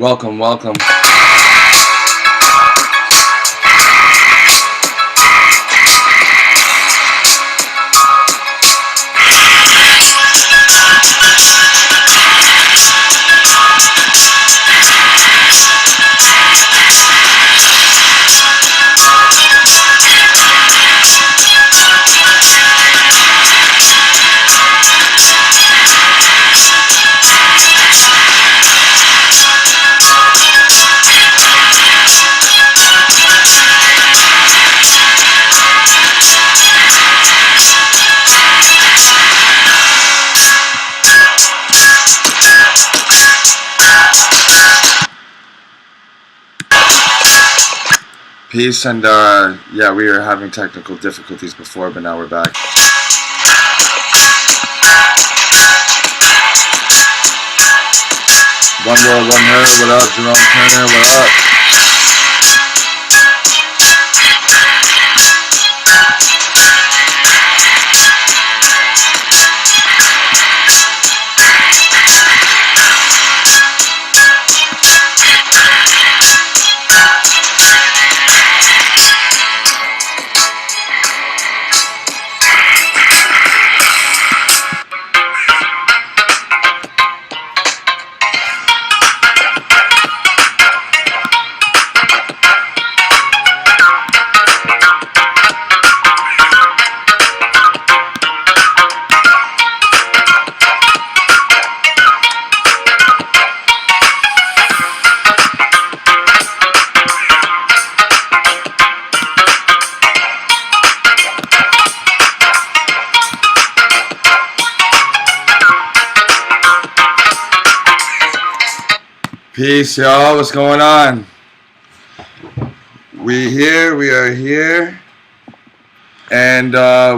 Welcome, welcome. Peace, and yeah, we were having technical difficulties before, but now we're back. One world, one herd. What up, Jerome Turner? What up? Peace, y'all. What's going on? We are here, and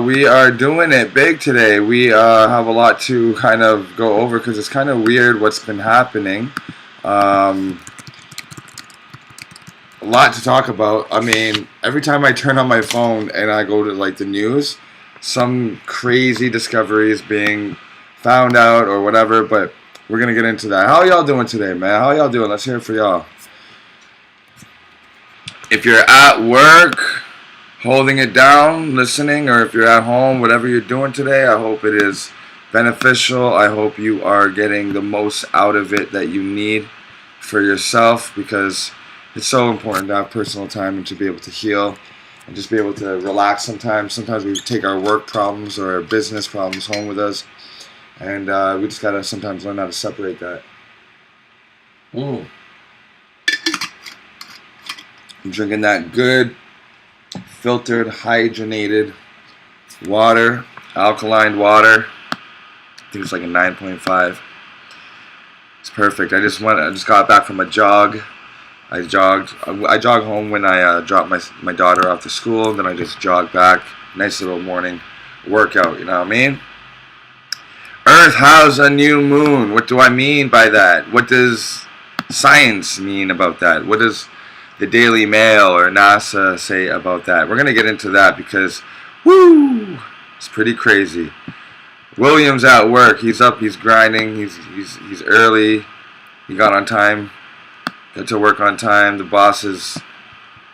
we are doing it big today. We have a lot to kind of go over because it's kind of weird what's been happening. A lot to talk about. I mean, every time I turn on my phone and I go to like the news, some crazy discovery is being found out or whatever, but we're going to get into that. How y'all doing today, man? How y'all doing? Let's hear it for y'all. If you're at work, holding it down, listening, or if you're at home, whatever you're doing today, I hope it is beneficial. I hope you are getting the most out of it that you need for yourself, because it's so important to have personal time and to be able to heal and just be able to relax sometimes. Sometimes we take our work problems or our business problems home with us. And we just gotta sometimes learn how to separate that. I'm drinking that good, filtered, hydrogenated water, alkaline water. I think it's like a 9.5. It's perfect. I just got back from a jog. I jogged home when I dropped my daughter off to school. Then I just jogged back. Nice little morning workout. You know what I mean? Earth has a new moon. What do I mean by that? What does science mean about that? What does the Daily Mail or NASA say about that? We're going to get into that because, woo, it's pretty crazy. William's at work. He's up. He's grinding. He's early. He got on time. Got to work on time. The boss is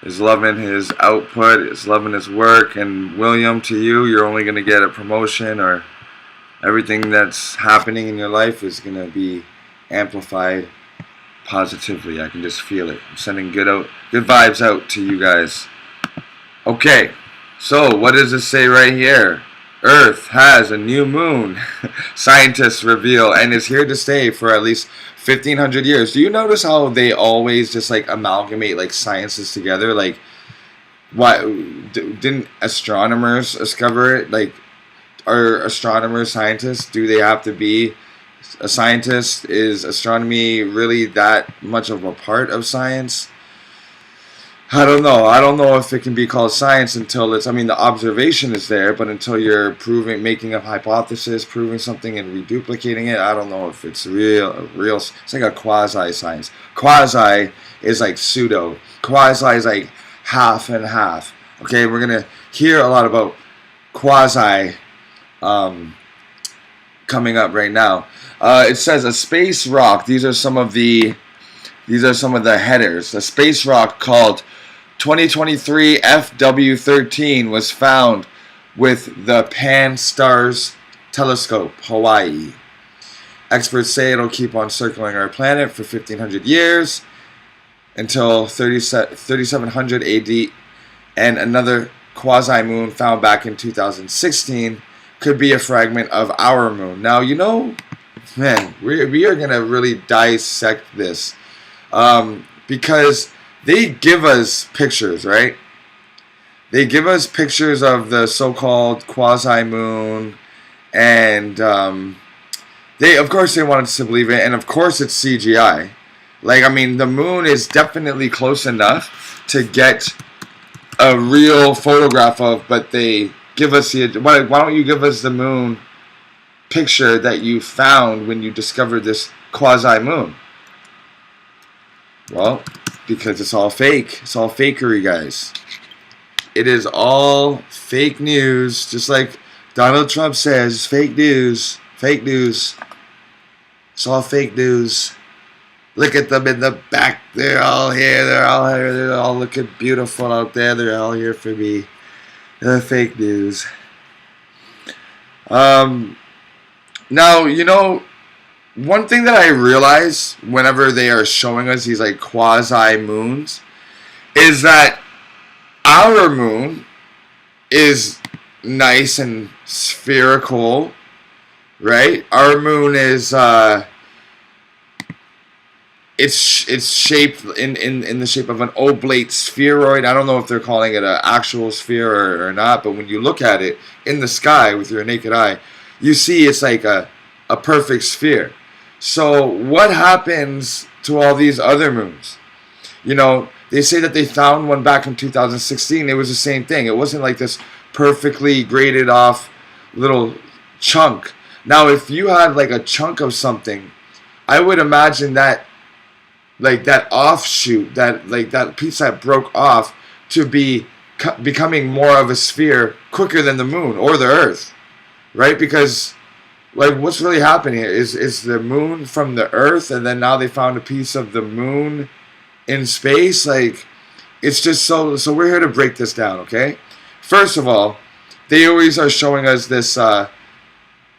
loving his output. Is loving his work. And William, to you, you're only going to get a promotion, or everything that's happening in your life is going to be amplified positively. I can just feel it. I'm sending good vibes out to you guys. Okay, so what does it say right here? Earth has a new moon. Scientists reveal, and is here to stay for at least 1,500 years. Do you notice how they always just like amalgamate like sciences together? Like, why didn't astronomers discover it? Like, are astronomers scientists? Do they have to be a scientist? Is astronomy really that much of a part of science? I don't know. I don't know if it can be called science until it's, I mean, the observation is there, but until you're making a hypothesis, proving something and reduplicating it, I don't know if it's real. It's like a quasi-science. Quasi is like pseudo. Quasi is like half and half. Okay, we're going to hear a lot about quasi coming up right now. It says a space rock. These are some of the These are some of the headers. A space rock called 2023 FW13 was found with the Pan-STARRS telescope, Hawaii. Experts say it'll keep on circling our planet for 1,500 years until 3700 AD, and another quasi-moon found back in 2016 could be a fragment of our moon. Now, you know, man, we are going to really dissect this because they give us pictures, right? They give us pictures of the so-called quasi-moon, and of course they want us to believe it, and of course it's CGI. Like, I mean, the moon is definitely close enough to get a real photograph of, but they give us the, why don't you give us the moon picture that you found when you discovered this quasi-moon? Well, because it's all fake. It's all fakery, guys. It is all fake news, just like Donald Trump says, fake news, fake news. It's all fake news. Look at them in the back. They're all here. They're all here. They're all looking beautiful out there. They're all here for me. They're fake news. Now, you know, one thing that I realize whenever they are showing us these like quasi-moons is that our moon is nice and spherical, right? Our moon is it's shaped in the shape of an oblate spheroid. I don't know if they're calling it an actual sphere or not, but when you look at it in the sky with your naked eye, you see it's like a perfect sphere. So what happens to all these other moons? You know, they say that they found one back in 2016. It was the same thing. It wasn't like this perfectly graded off little chunk. Now, if you had like a chunk of something, I would imagine that like that offshoot, that like that piece that broke off, to be becoming more of a sphere quicker than the moon or the Earth, right? Because like what's really happening here is the moon from the Earth, and then now they found a piece of the moon in space. Like, it's just so we're here to break this down, okay? First of all, they always are showing us this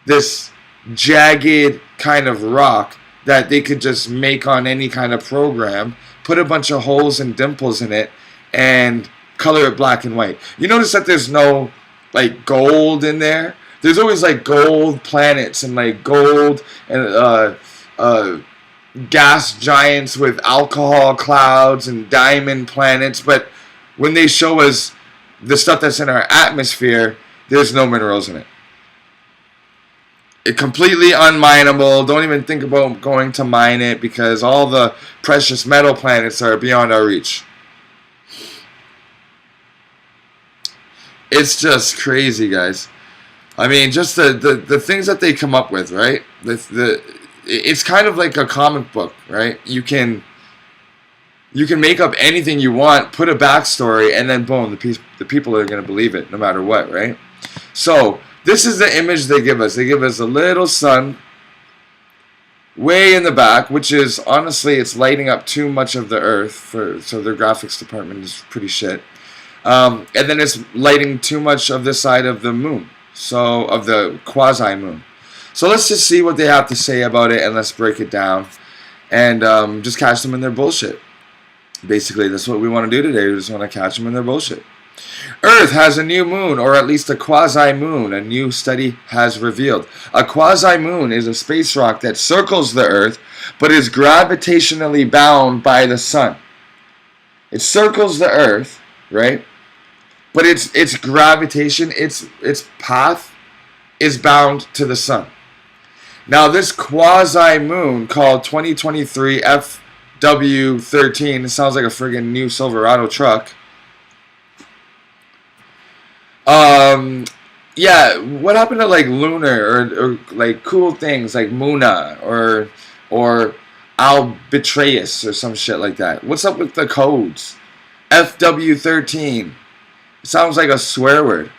this jagged kind of rock that they could just make on any kind of program, put a bunch of holes and dimples in it, and color it black and white. You notice that there's no like gold in there. There's always like gold planets and like gold and gas giants with alcohol clouds and diamond planets, but when they show us the stuff that's in our atmosphere, there's no minerals in it. It's completely unmineable. Don't even think about going to mine it, because all the precious metal planets are beyond our reach. It's just crazy, guys. I mean, just the things that they come up with, right? It's kind of like a comic book, right? You can make up anything you want, put a backstory, and then boom, the people are going to believe it no matter what, right? So this is the image they give us. They give us a little sun way in the back, which is, honestly, it's lighting up too much of the Earth, so their graphics department is pretty shit. And then it's lighting too much of this side of the moon, so of the quasi-moon. So let's just see what they have to say about it, and let's break it down and just catch them in their bullshit. Basically, that's what we want to do today. We just want to catch them in their bullshit. Earth has a new moon, or at least a quasi-moon, a new study has revealed. A quasi-moon is a space rock that circles the Earth, but is gravitationally bound by the sun. It circles the Earth, right? But its gravitation, its path is bound to the sun. Now, this quasi-moon called 2023 FW13, it sounds like a friggin' new Silverado truck. Yeah, what happened to like lunar or like cool things like Muna or Albatraeus or some shit like that? What's up with the codes? FW13. It sounds like a swear word.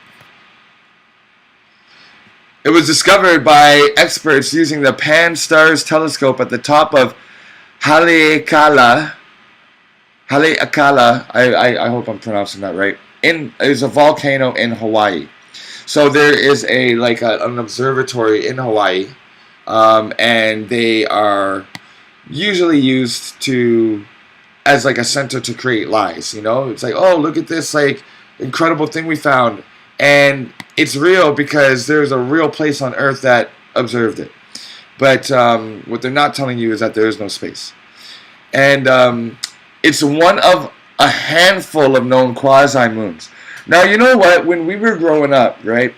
It was discovered by experts using the Pan-STARRS telescope at the top of Haleakala. Haleakala. I hope I'm pronouncing that right. Is a volcano in Hawaii. So there is an observatory in Hawaii, and they are usually used as like a center to create lies. It's like, oh, look at this like incredible thing we found, and it's real because there's a real place on Earth that observed it. But what they're not telling you is that there is no space, and it's one of a handful of known quasi-moons. Now, you know what? When we were growing up, right,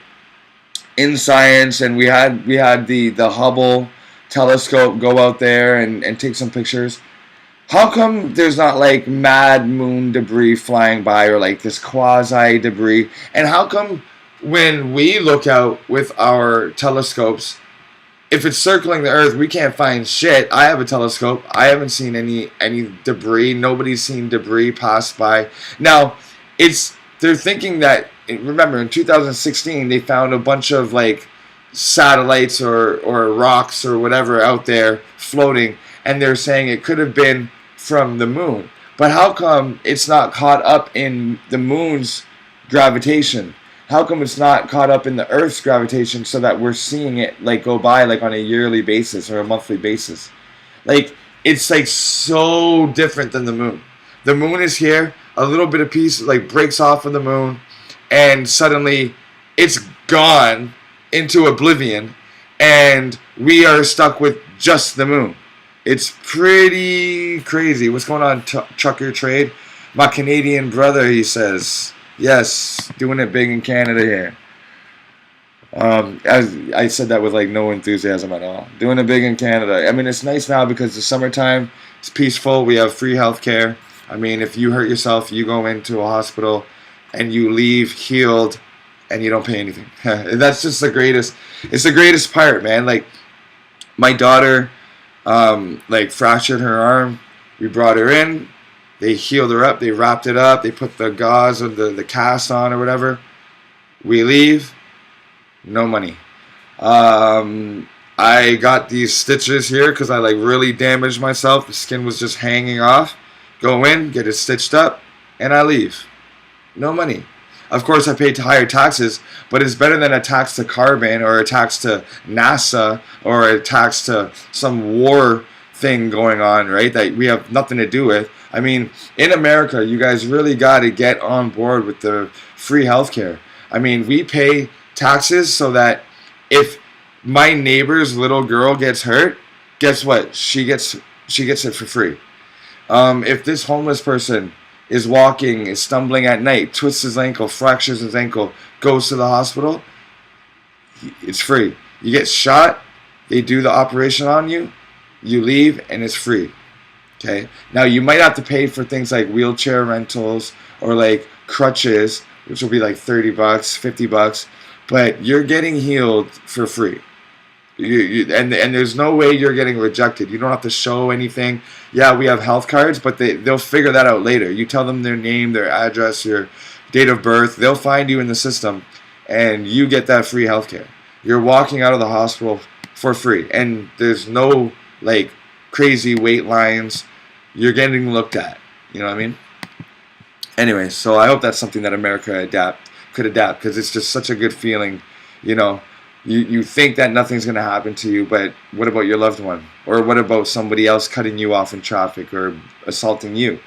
in science, and we had the Hubble telescope go out there and take some pictures, how come there's not like mad moon debris flying by or like this quasi debris? And how come when we look out with our telescopes, if it's circling the Earth, we can't find shit? I have a telescope. I haven't seen any debris. Nobody's seen debris pass by. Now, they're thinking that, remember, in 2016, they found a bunch of like satellites or rocks or whatever out there floating, and they're saying it could have been from the moon. But how come it's not caught up in the moon's gravitation? How come it's not caught up in the Earth's gravitation so that we're seeing it like go by like on a yearly basis or a monthly basis? Like, it's like so different than the moon. The moon is here, a little bit of piece like breaks off of the moon, and suddenly it's gone into oblivion, and we are stuck with just the moon. It's pretty crazy. What's going on, Trucker Trade? My Canadian brother, he says. Yes, doing it big in Canada here. I said that with like no enthusiasm at all. Doing it big in Canada. I mean, it's nice now because the summertime, it's peaceful. We have free health care. I mean, if you hurt yourself, you go into a hospital and you leave healed and you don't pay anything. That's just the greatest. It's the greatest part, man. Like, my daughter, fractured her arm. We brought her in. They healed her up. They wrapped it up. They put the gauze or the cast on or whatever. We leave. No money. I got these stitches here because I like really damaged myself. The skin was just hanging off. Go in, get it stitched up, and I leave. No money. Of course, I paid higher taxes, but it's better than a tax to carbon or a tax to NASA or a tax to some war thing going on, right, that we have nothing to do with. I mean, in America, you guys really got to get on board with the free healthcare. I mean, we pay taxes so that if my neighbor's little girl gets hurt, guess what? She gets it for free. If this homeless person is walking, is stumbling at night, twists his ankle, fractures his ankle, goes to the hospital, it's free. You get shot, they do the operation on you, you leave, and it's free. Okay? Now, you might have to pay for things like wheelchair rentals or like crutches, which will be like $30, $50, but you're getting healed for free. And there's no way you're getting rejected. You don't have to show anything. Yeah, we have health cards, but they'll figure that out later. You tell them their name, their address, your date of birth. They'll find you in the system, and you get that free health care. You're walking out of the hospital for free, and there's no like crazy wait lines. You're getting looked at. You know what I mean? Anyway, so I hope that's something that America could adapt, because it's just such a good feeling, you know. You think that nothing's going to happen to you, but what about your loved one? Or what about somebody else cutting you off in traffic or assaulting you?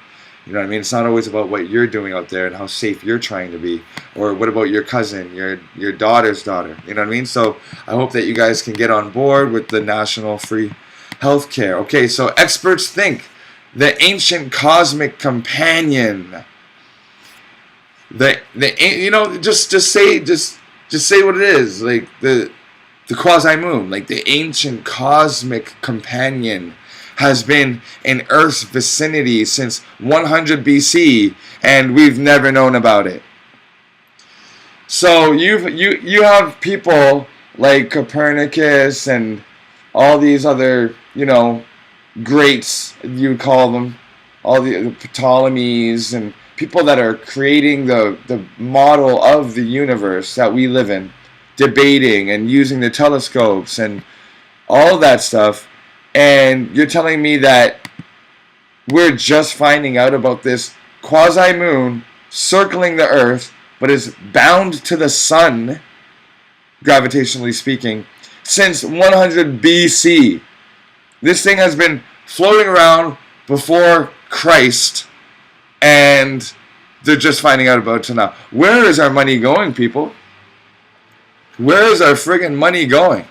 You know what I mean? It's not always about what you're doing out there and how safe you're trying to be. Or what about your cousin, your daughter's daughter? You know what I mean? So I hope that you guys can get on board with the national free health care. Okay, so experts think the ancient cosmic companion. Just say what it is, like the quasi-moon, like the ancient cosmic companion has been in Earth's vicinity since 100 BC, and we've never known about it. So you have people like Copernicus and all these other, greats, you call them, all the Ptolemies and people that are creating the model of the universe that we live in, debating and using the telescopes and all of that stuff, and you're telling me that we're just finding out about this quasi-moon circling the Earth, but is bound to the sun, gravitationally speaking, since 100 BC. This thing has been floating around before Christ, and they're just finding out about it now. Where is our money going, people? Where is our friggin' money going?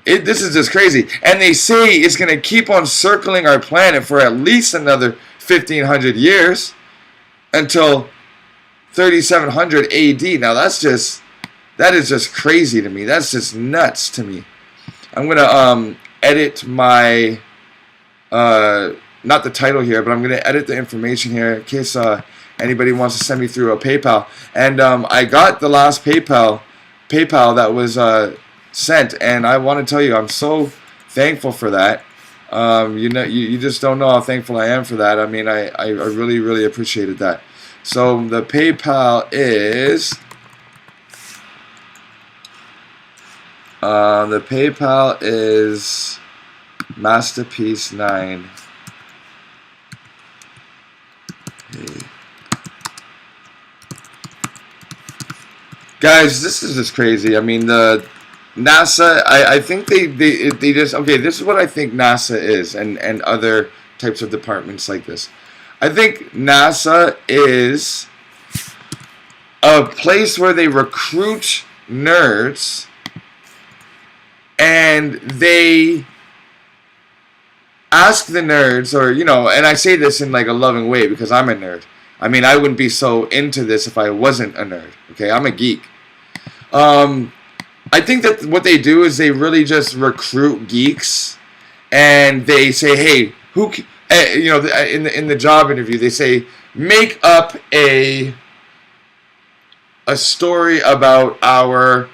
This is just crazy. And they say it's going to keep on circling our planet for at least another 1,500 years until 3700 AD. Now that is just crazy to me. That's just nuts to me. I'm going to edit my, not the title here, but I'm going to edit the information here in case anybody wants to send me through a PayPal. And I got the last PayPal that was sent, and I want to tell you I'm so thankful for that. You just don't know how thankful I am for that. I mean, I really, really appreciated that. So the PayPal is Masterpiece9. Okay. Guys, this is just crazy. I mean, the NASA, I think they just, okay, this is what I think NASA is, and other types of departments like this. I think NASA is a place where they recruit nerds, and they ask the nerds, or, you know, and I say this in like a loving way because I'm a nerd. I mean, I wouldn't be so into this if I wasn't a nerd. Okay, I'm a geek. I think that what they do is they really just recruit geeks, and they say, hey, you know, in the job interview, they say, make up a story about our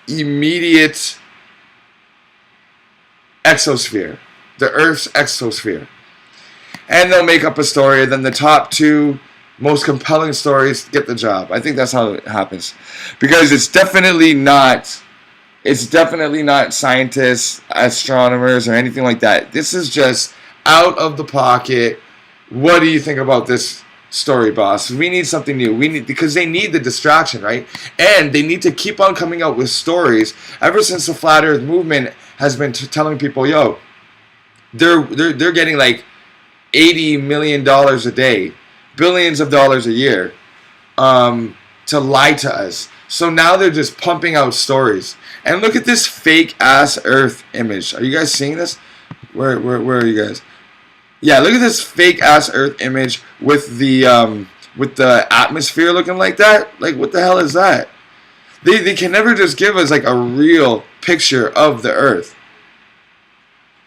immediate exosphere, the Earth's exosphere. And they'll make up a story, and then the top two most compelling stories get the job. I think that's how it happens. Because it's definitely not scientists, astronomers, or anything like that. This is just out of the pocket. What do you think about this story, boss? We need something new. Because they need the distraction, right? And they need to keep on coming out with stories. Ever since the Flat Earth movement has been telling people, yo, they're getting like $80 million a day, billions of dollars a year, to lie to us. So now they're just pumping out stories. And look at this fake ass Earth image. Are you guys seeing this? Where are you guys? Yeah, look at this fake ass Earth image with the atmosphere looking like that. Like, what the hell is that? They can never just give us like a real picture of the Earth.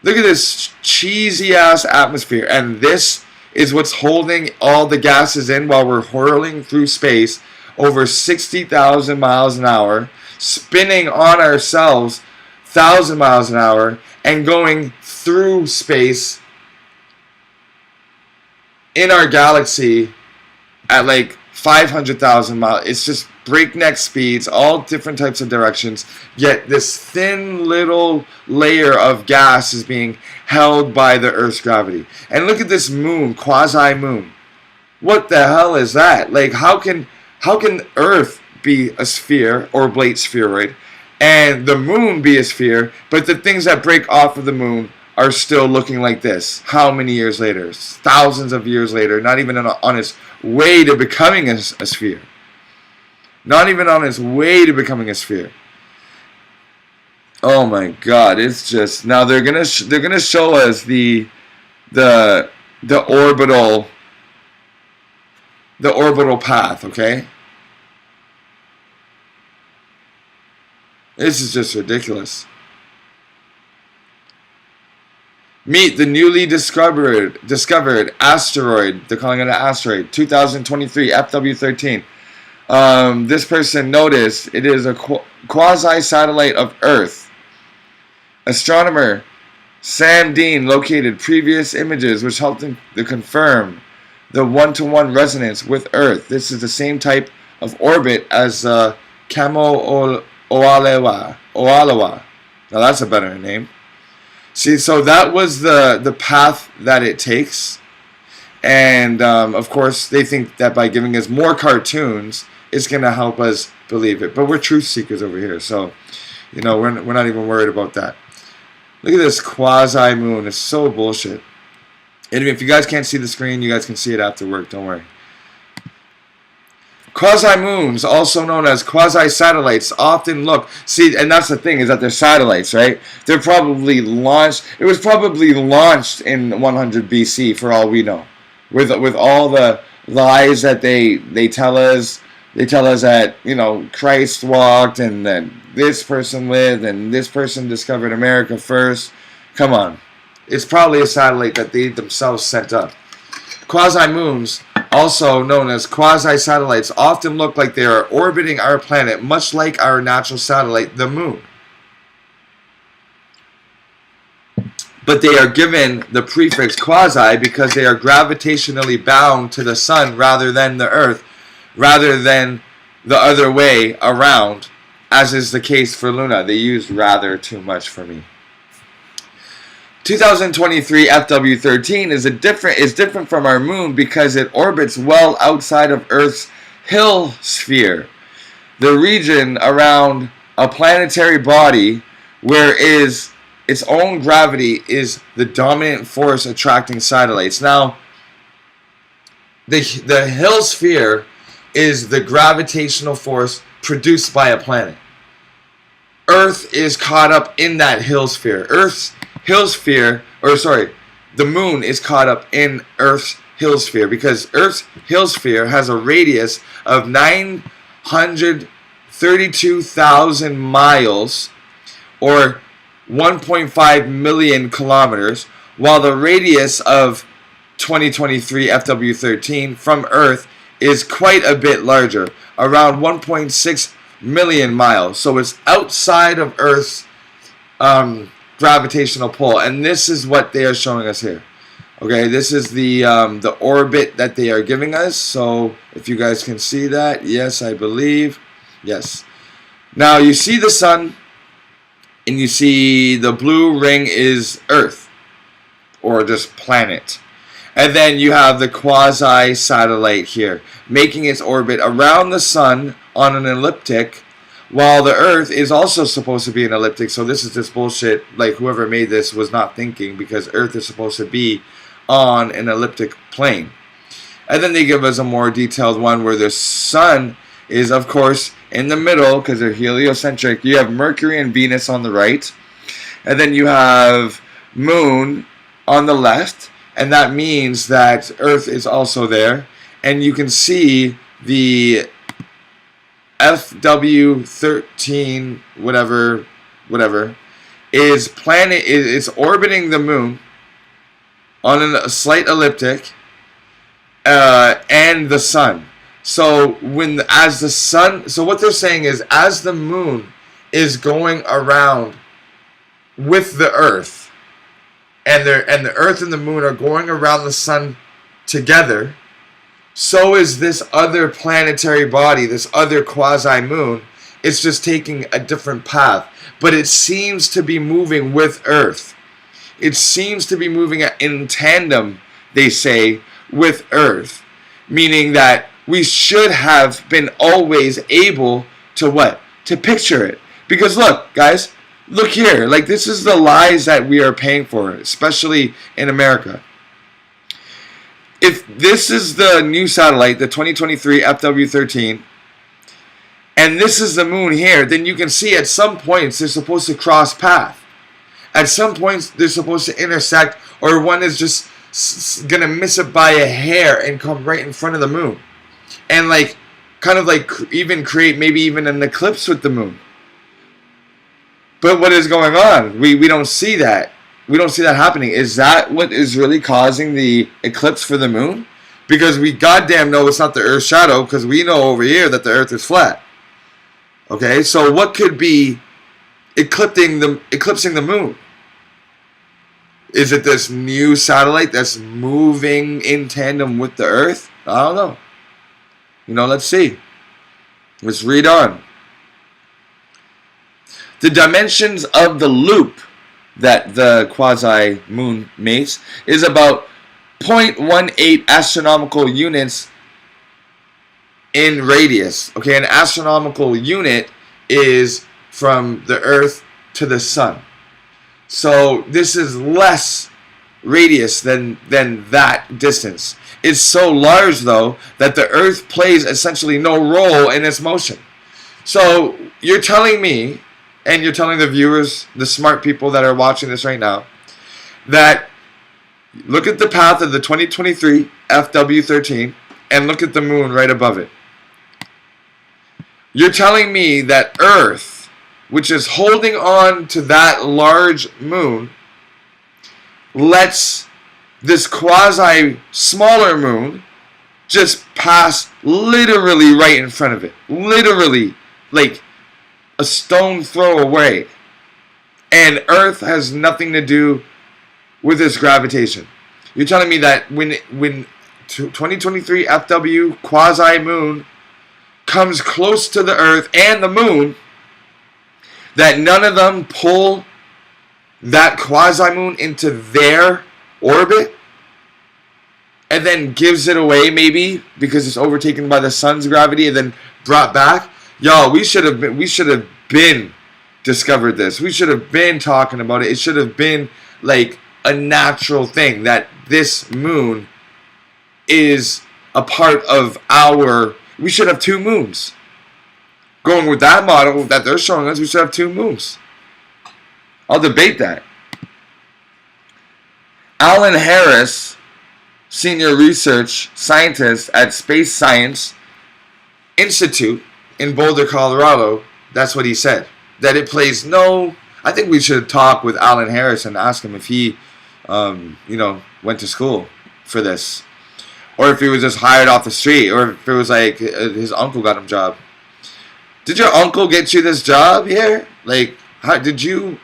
Look at this cheesy ass atmosphere, and this is what's holding all the gases in while we're whirling through space over 60,000 miles an hour, spinning on ourselves 1,000 miles an hour, and going through space in our galaxy at like 500,000 miles. It's just breakneck speeds, all different types of directions, yet this thin little layer of gas is being held by the Earth's gravity. And look at this moon, quasi-moon. What the hell is that? Like, how can Earth be a sphere, or oblate spheroid, and the moon be a sphere, but the things that break off of the moon are still looking like this? How many years later? Thousands of years later, not even on its way to becoming a sphere. Not even on its way to becoming a sphere. Oh my God! It's just, now they're gonna show us the orbital path. Okay. This is just ridiculous. Meet the newly discovered asteroid. They're calling it an asteroid. 2023 FW13. This person noticed it is a quasi-satellite of Earth. Astronomer Sam Dean located previous images which helped him to confirm the one-to-one resonance with Earth. This is the same type of orbit as Kamo Oalewa. Now that's a better name. See, so that was the path that it takes And of course, they think that by giving us more cartoons, it's going to help us believe it. But we're truth seekers over here, so we're not even worried about that. Look at this quasi moon. It's so bullshit. And if you guys can't see the screen, you guys can see it after work. Don't worry. Quasi-moons, also known as quasi-satellites, often look... See, and that's the thing, is that they're satellites, right? They're probably launched... It was probably launched in 100 BC, for all we know. With all the lies that they tell us. They tell us that, Christ walked, and that this person lived, and this person discovered America first. Come on. It's probably a satellite that they themselves sent up. Quasi-moons, also known as quasi-satellites, often look like they are orbiting our planet, much like our natural satellite, the moon. But they are given the prefix quasi because they are gravitationally bound to the sun rather than the earth, rather than the other way around, as is the case for Luna. They use rather too much for me. 2023 FW13 is different from our moon because it orbits well outside of Earth's Hill sphere, the region around a planetary body where its own gravity is the dominant force attracting satellites. Now, the Hill sphere is the gravitational force produced by a planet. Earth is caught up in that Hill sphere. The moon is caught up in Earth's Hill sphere because Earth's Hill sphere has a radius of 932,000 miles or 1.5 million kilometers, while the radius of 2023 FW13 from Earth is quite a bit larger, around 1.6 million miles. So it's outside of Earth's gravitational pull, and this is what they are showing us here. Okay, this is the orbit that they are giving us. So if you guys can see that, yes, I believe, yes. Now you see the sun, and you see the blue ring is Earth, or just planet. And then you have the quasi-satellite here, making its orbit around the sun on an elliptic, while the Earth is also supposed to be an elliptic. So this is just bullshit. Like, whoever made this was not thinking, because Earth is supposed to be on an elliptic plane. And then they give us a more detailed one where the sun is, of course, in the middle, because they're heliocentric. You have Mercury and Venus on the right, and then you have Moon on the left, and that means that Earth is also there. And you can see the FW13 whatever is planet is orbiting the moon on a slight elliptic and the sun. So what they're saying is, as the moon is going around with the Earth, and the Earth and the moon are going around the sun together, so is this other planetary body, this other quasi-moon. It's just taking a different path. But it seems to be moving with Earth. It seems to be moving in tandem, they say, with Earth. Meaning that we should have been always able to what? To picture it. Because look, guys, look here. Like, this is the lies that we are paying for, especially in America. If this is the new satellite, the 2023 FW13, and this is the moon here, then you can see at some points they're supposed to cross path. At some points they're supposed to intersect, or one is just gonna miss it by a hair and come right in front of the moon. And like, kind of like even create maybe even an eclipse with the moon. But what is going on? We don't see that. We don't see that happening. Is that what is really causing the eclipse for the moon? Because we goddamn know it's not the Earth's shadow, because we know over here that the Earth is flat. Okay, so what could be eclipsing the moon? Is it this new satellite that's moving in tandem with the Earth? I don't know. Let's see. Let's read on. The dimensions of the loop that the quasi-moon makes is about 0.18 astronomical units in radius. Okay, an astronomical unit is from the Earth to the Sun. So this is less radius than that distance. It's so large, though, that the Earth plays essentially no role in its motion. So you're telling me, and you're telling the viewers, the smart people that are watching this right now, that look at the path of the 2023 FW13 and look at the moon right above it. You're telling me that Earth, which is holding on to that large moon, lets this quasi-smaller moon just pass literally right in front of it. Literally, like a stone throw away. And Earth has nothing to do with this gravitation. You're telling me that when 2023 FW quasi-moon comes close to the Earth and the moon, that none of them pull that quasi-moon into their orbit and then gives it away, maybe because it's overtaken by the sun's gravity and then brought back? Y'all, we should have been discovered this. We should have been talking about it. It should have been like a natural thing that this moon is a part of our... We should have two moons. Going with that model that they're showing us, we should have two moons. I'll debate that. Alan Harris, senior research scientist at Space Science Institute in Boulder, Colorado, that's what he said. That it plays no... I think we should talk with Alan Harris and ask him if he, went to school for this. Or if he was just hired off the street. Or if it was like his uncle got him a job. Did your uncle get you this job here? Like, how did you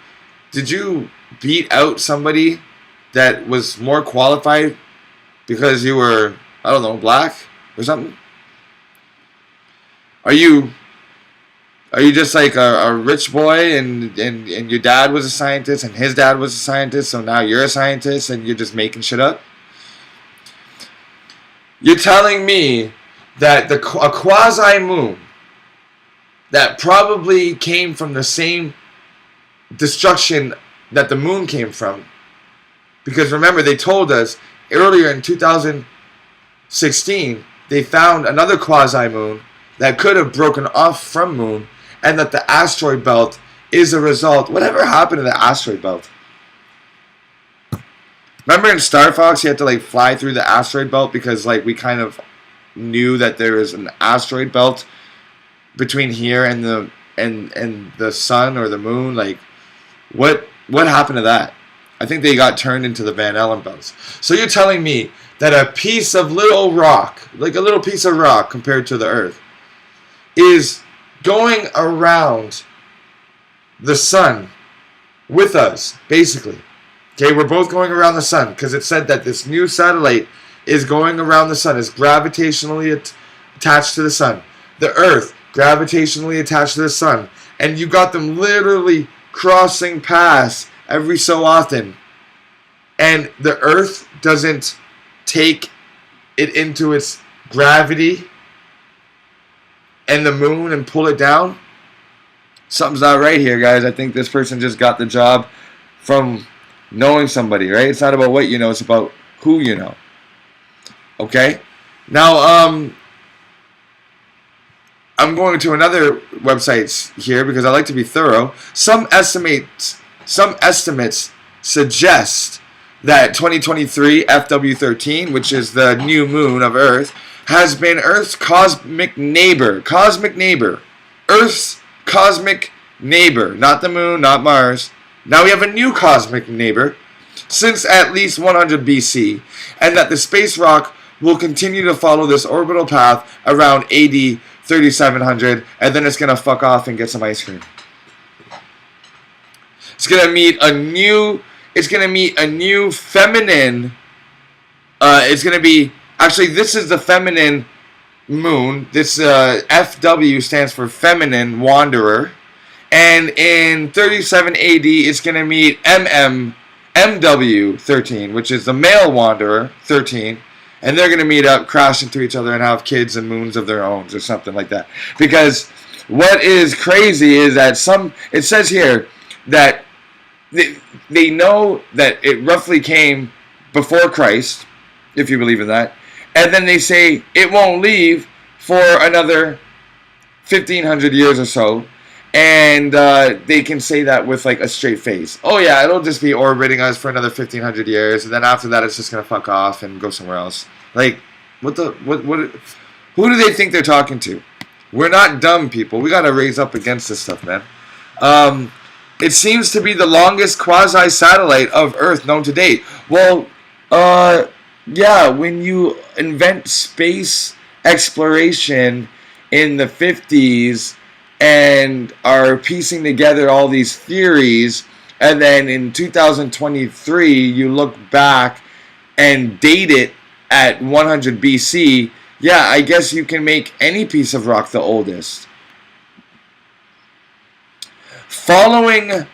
beat out somebody that was more qualified because you were, I don't know, black or something? Are you just like a rich boy and your dad was a scientist and his dad was a scientist, so now you're a scientist and you're just making shit up? You're telling me that a quasi-moon that probably came from the same destruction that the moon came from, because remember, they told us earlier in 2016 they found another quasi-moon that could have broken off from moon, and that the asteroid belt is a result. Whatever happened to the asteroid belt? Remember in Star Fox you had to like fly through the asteroid belt because like we kind of knew that there is an asteroid belt between here and the sun or the moon. Like what happened to that? I think they got turned into the Van Allen belts. So you're telling me that a piece of little rock, like a little piece of rock compared to the Earth, is going around the sun with us, basically. Okay, we're both going around the sun because it said that this new satellite is going around the sun, is gravitationally attached to the sun. The Earth, gravitationally attached to the sun. And you got them literally crossing paths every so often. And the Earth doesn't take it into its gravity and the moon and pull it down? Something's not right here, guys. I think this person just got the job from knowing somebody, right? It's not about what you know, it's about who you know. Okay? Now, I'm going to another website here because I like to be thorough. Some estimates suggest that 2023 FW13, which is the new moon of Earth, has been Earth's cosmic neighbor. Earth's cosmic neighbor. Not the moon, not Mars. Now we have a new cosmic neighbor since at least 100 BC, and that the space rock will continue to follow this orbital path around AD 3700, and then it's going to fuck off and get some ice cream. It's going to meet a new feminine, it's going to be, actually this is the feminine moon. This FW stands for feminine wanderer. And in 37 AD, it's going to meet MW13, which is the male wanderer 13, and they're going to meet up, crash into each other, and have kids and moons of their own, or something like that. Because what is crazy is that it says here that they know that it roughly came before Christ, if you believe in that, and then they say it won't leave for another 1,500 years or so, and they can say that with like a straight face. Oh yeah, it'll just be orbiting us for another 1,500 years, and then after that it's just gonna fuck off and go somewhere else. Like, what? Who do they think they're talking to? We're not dumb people. We gotta raise up against this stuff, man. It seems to be the longest quasi-satellite of Earth known to date. Well, yeah, when you invent space exploration in the 50s and are piecing together all these theories, and then in 2023 you look back and date it at 100 BC, yeah, I guess you can make any piece of rock the oldest. Following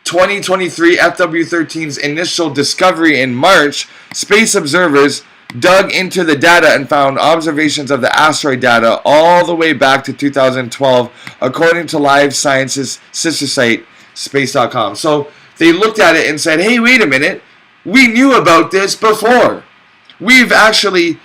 2023 FW13's initial discovery in March, space observers dug into the data and found observations of the asteroid data all the way back to 2012, according to Live Science's sister site, space.com. So they looked at it and said, hey, wait a minute, we knew about this before. We've actually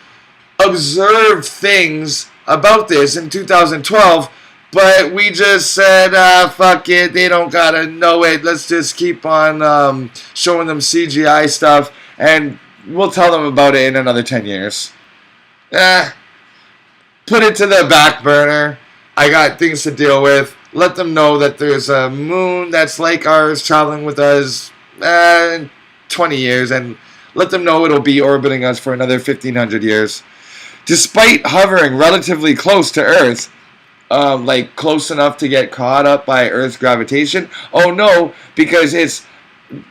observed things about this in 2012, but we just said, fuck it, they don't gotta know it. Let's just keep on showing them CGI stuff, and we'll tell them about it in another 10 years. Put it to the back burner. I got things to deal with. Let them know that there's a moon that's like ours traveling with us in 20 years, and let them know it'll be orbiting us for another 1,500 years. Despite hovering relatively close to Earth, like close enough to get caught up by Earth's gravitation. Oh no, because it's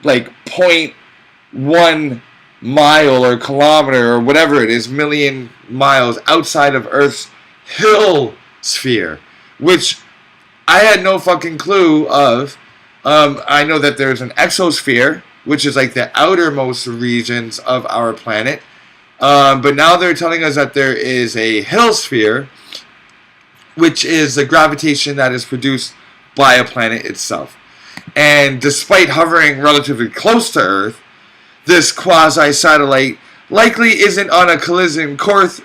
like 0.1 mile or kilometer or whatever it is, million miles outside of Earth's Hill sphere, which I had no fucking clue of. I know that there's an exosphere, which is like the outermost regions of our planet. But now they're telling us that there is a Hill sphere, which is the gravitation that is produced by a planet itself. And despite hovering relatively close to Earth, this quasi-satellite likely isn't on a collision course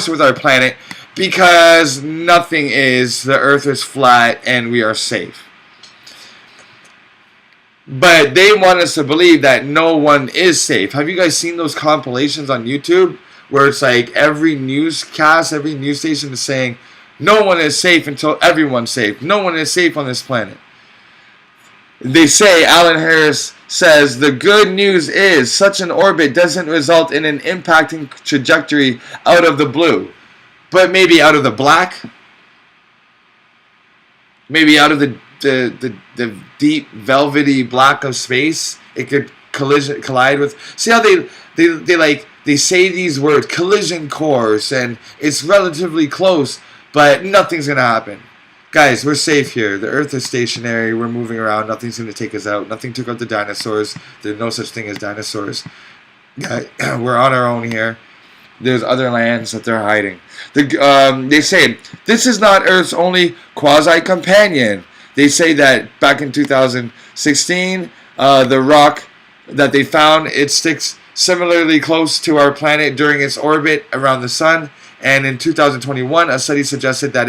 with our planet, because nothing is. The Earth is flat and we are safe. But they want us to believe that no one is safe. Have you guys seen those compilations on YouTube where it's like every newscast, every news station is saying, no one is safe until everyone's safe. No one is safe on this planet. They say, Alan Harris says, the good news is such an orbit doesn't result in an impacting trajectory out of the blue, but maybe out of the black, maybe out of the deep velvety black of space. It could collide with. See how they say these words, collision course, and it's relatively close, but nothing's gonna happen. Guys, we're safe here. The Earth is stationary. We're moving around. Nothing's going to take us out. Nothing took out the dinosaurs. There's no such thing as dinosaurs. We're on our own here. There's other lands that they're hiding. They say, this is not Earth's only quasi-companion. They say that back in 2016, the rock that they found, it sticks similarly close to our planet during its orbit around the sun. And in 2021, a study suggested that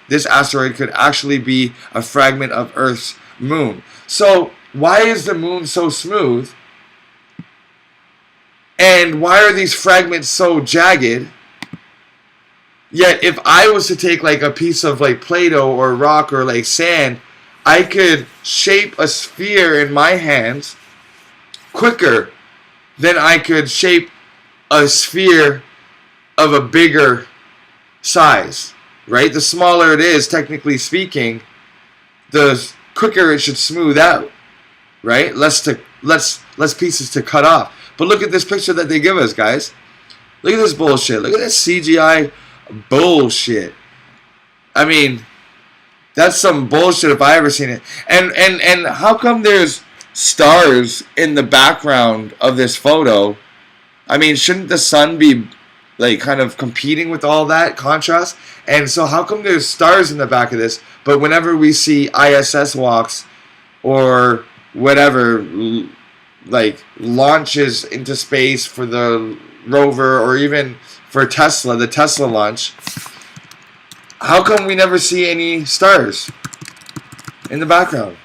this asteroid could actually be a fragment of Earth's moon. So why is the moon so smooth? And why are these fragments so jagged? Yet if I was to take like a piece of like Play-Doh or rock or like sand, I could shape a sphere in my hands quicker than I could shape a sphere of a bigger size. Right? The smaller it is, technically speaking, the quicker it should smooth out. Right? Less pieces to cut off. But look at this picture that they give us, guys. Look at this bullshit. Look at this CGI bullshit. I mean, that's some bullshit if I ever seen it. And how come there's stars in the background of this photo. I mean, shouldn't the sun be like kind of competing with all that contrast? And so how come there's stars in the back of this, but whenever we see ISS walks or whatever, like launches into space for the rover, or even for Tesla, the Tesla launch, how come we never see any stars in the background?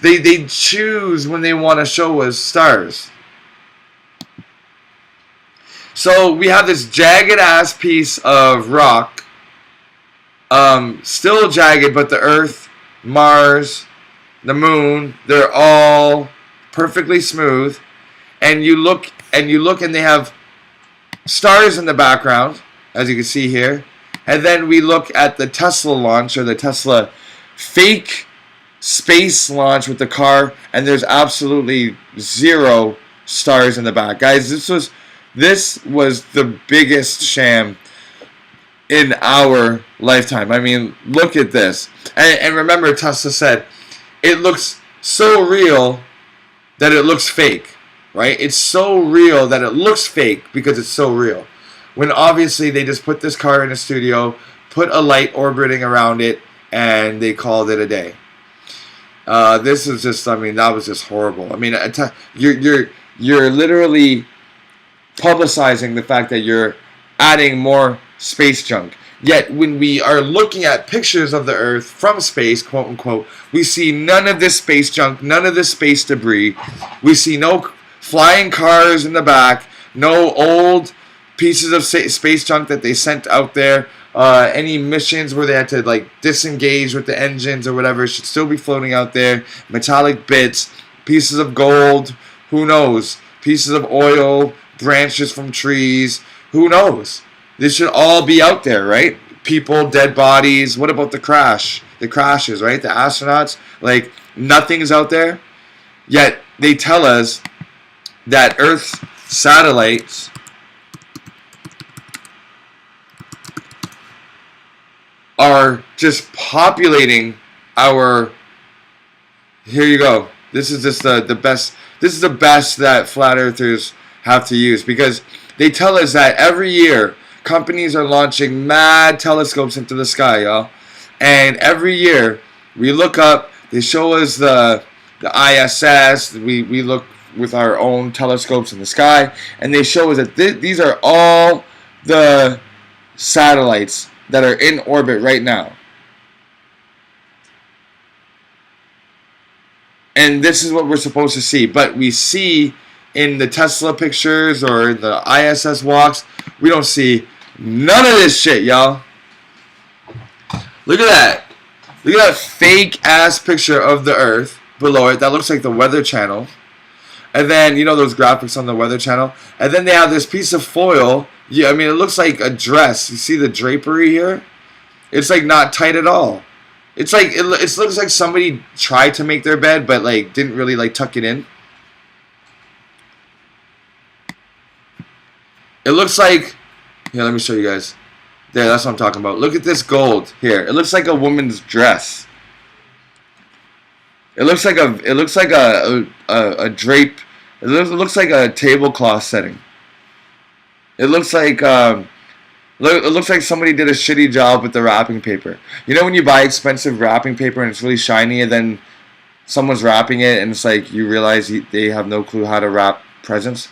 They choose when they want to show us stars. So we have this jagged ass piece of rock, still jagged, but the Earth, Mars, the Moon, they're all perfectly smooth. And you look and they have stars in the background, as you can see here. And then we look at the Tesla launch, or the Tesla fake space launch with the car, and there's absolutely zero stars in the back. Guys, this was the biggest sham in our lifetime. I mean, look at this. And remember, Tesla said, it looks so real that it looks fake, right? It's so real that it looks fake because it's so real. When obviously they just put this car in a studio, put a light orbiting around it, and they called it a day. This is just, I mean, that was just horrible. I mean, you're literally publicizing the fact that you're adding more space junk. Yet when we are looking at pictures of the Earth from space, quote unquote, we see none of this space junk, none of this space debris. We see no flying cars in the back, no old pieces of space junk that they sent out there. Any missions where they had to like disengage with the engines or whatever should still be floating out there. Metallic bits, pieces of gold, who knows? Pieces of oil, branches from trees, who knows? This should all be out there, right? People, dead bodies. What about the crash? The crashes, right? The astronauts, like nothing's out there. Yet they tell us that Earth's satellites are just populating our. Here you go. This is just the best. This is the best that flat earthers have to use, because they tell us that every year companies are launching mad telescopes into the sky, y'all. And every year we look up. They show us the ISS. We look with our own telescopes in the sky, and they show us that these are all the satellites that are in orbit right now. And this is what we're supposed to see. But we see in the Tesla pictures or in the ISS walks, we don't see none of this shit, y'all. Look at that. Look at that fake ass picture of the Earth below it. That looks like the Weather Channel. And then, you know those graphics on the Weather Channel? And then they have this piece of foil. Yeah, I mean, it looks like a dress. You see the drapery here? It's like not tight at all. It's like, it looks like somebody tried to make their bed, but like didn't really like tuck it in. It looks like, here, let me show you guys. There, that's what I'm talking about. Look at this gold here. It looks like a woman's dress. It looks like a drape. It looks like a tablecloth setting. It looks like somebody did a shitty job with the wrapping paper. You know when you buy expensive wrapping paper and it's really shiny, and then someone's wrapping it and it's like you realize they have no clue how to wrap presents?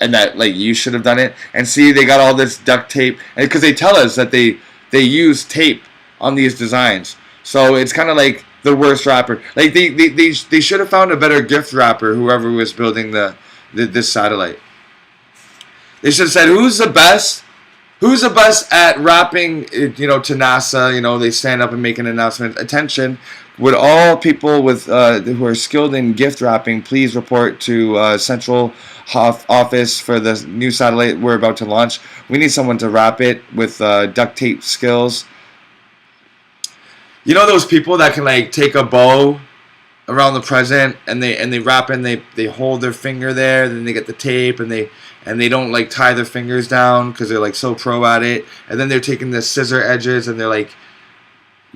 And that like you should have done it. And see, they got all this duct tape, and because they tell us that they use tape on these designs, so it's kind of like the worst wrapper. Like they should have found a better gift wrapper, whoever was building this satellite. They should have said, who's the best? Who's the best at wrapping? You know, to NASA. You know, they stand up and make an announcement. Attention. Would all people with who are skilled in gift wrapping please report to Central Office for the new satellite we're about to launch? We need someone to wrap it with duct tape skills. You know those people that can like take a bow around the present and they wrap it and they hold their finger there, then they get the tape and they don't like tie their fingers down because they're like so pro at it, and then they're taking the scissor edges and they're like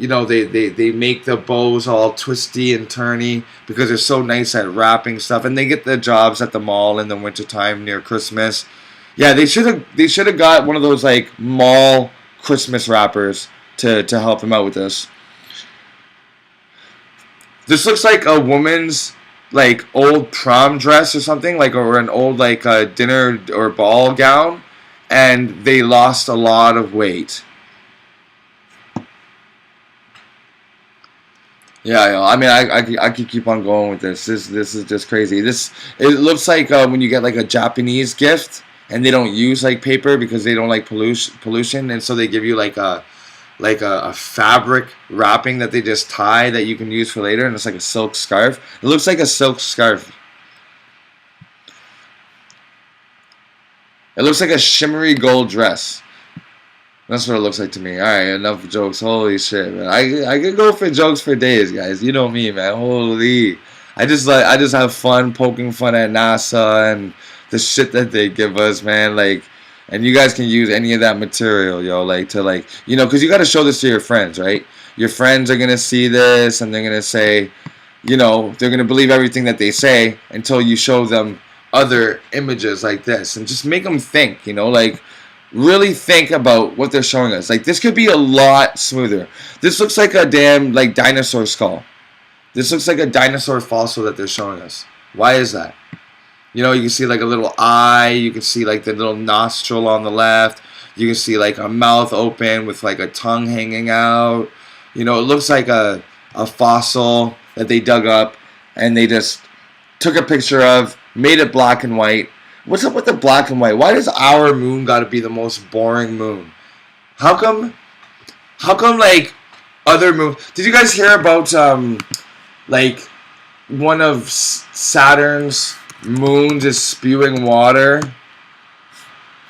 you know, they make the bows all twisty and turny because they're so nice at wrapping stuff, and they get the jobs at the mall in the wintertime near Christmas. Yeah, they should have got one of those like mall Christmas wrappers to help them out with this. This looks like a woman's like old prom dress or something, like, or an old like dinner or ball gown, and they lost a lot of weight. Yeah, I mean, I could keep on going with this. This is just crazy. It looks like when you get like a Japanese gift and they don't use like paper because they don't like pollution, and so they give you like a fabric wrapping that they just tie that you can use for later, and it's like a silk scarf. It looks like a silk scarf. It looks like a shimmery gold dress. That's what it looks like to me. Alright, enough jokes. Holy shit, man. I could go for jokes for days, guys. You know me, man. Holy. I just have fun poking fun at NASA and the shit that they give us, man. Like, and you guys can use any of that material, yo, like, to, like, you know, because you got to show this to your friends, right? Your friends are going to see this, and they're going to say, you know, they're going to believe everything that they say until you show them other images like this. And just make them think, you know, like, really think about what they're showing us. Like, this could be a lot smoother. This looks like a damn, like, dinosaur skull. This looks like a dinosaur fossil that they're showing us. Why is that? You know, you can see like a little eye. You can see like the little nostril on the left. You can see like a mouth open with like a tongue hanging out. You know, it looks like a fossil that they dug up and they just took a picture of, made it black and white. What's up with the black and white? Why does our moon got to be the most boring moon? How come like other moons? Did you guys hear about like one of Saturn's moons is spewing water?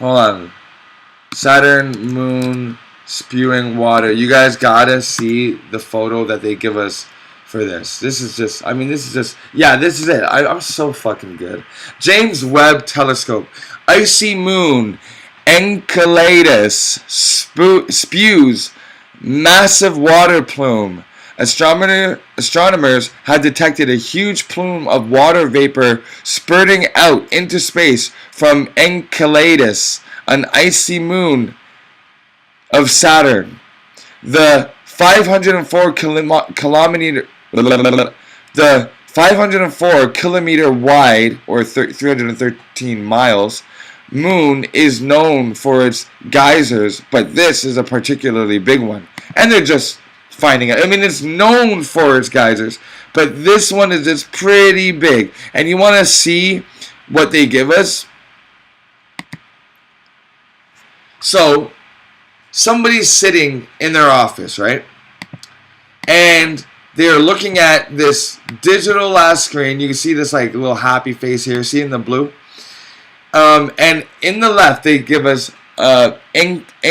Hold on. Saturn moon spewing water. You guys gotta see the photo that they give us for this. This is just, I mean, this is just, yeah, this is it. I'm so fucking good. James Webb Telescope. Icy moon Enceladus spews massive water plume. Astronomers had detected a huge plume of water vapor spurting out into space from Enceladus, an icy moon of Saturn. The 504 kilometer wide, or 313 miles, moon is known for its geysers, but this is a particularly big one. And they're just finding it. I mean, it's known for its geysers, but this one is just pretty big. And you want to see what they give us? So, somebody's sitting in their office, right? And they're looking at this digital last screen. You can see this like little happy face here. See in the blue? And in the left, they give us Enceladus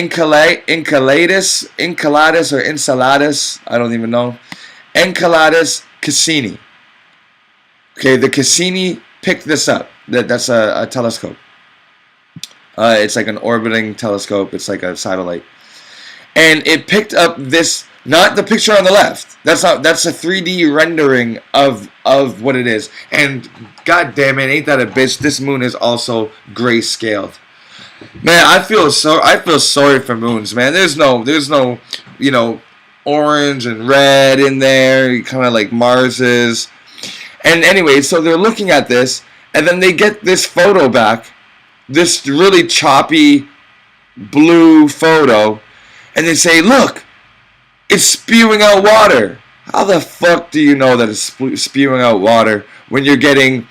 or Enceladus, I don't even know. Enceladus Cassini. Okay, the Cassini picked this up. That's a telescope. It's like an orbiting telescope. It's like a satellite. And it picked up this, not the picture on the left. That's a 3D rendering of what it is. And god damn it, ain't that a bitch? This moon is also grayscaled. Man, I feel sorry for moons, man. There's no, you know, orange and red in there, kind of like Mars is. And anyway, so they're looking at this, and then they get this photo back, this really choppy blue photo, and they say, look, it's spewing out water. How the fuck do you know that it's spewing out water when you're getting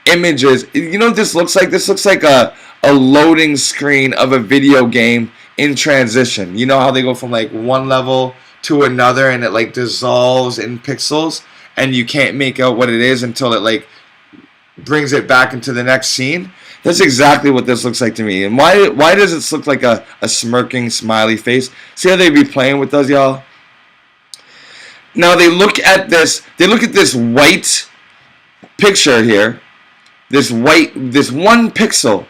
images? You know what this looks like? This looks like a loading screen of a video game in transition. You know how they go from like one level to another and it like dissolves in pixels and you can't make out what it is until it like brings it back into the next scene? That's exactly what this looks like to me. And why does it look like a smirking smiley face? See how they be playing with us, y'all? Now they look at this white picture here. This one pixel.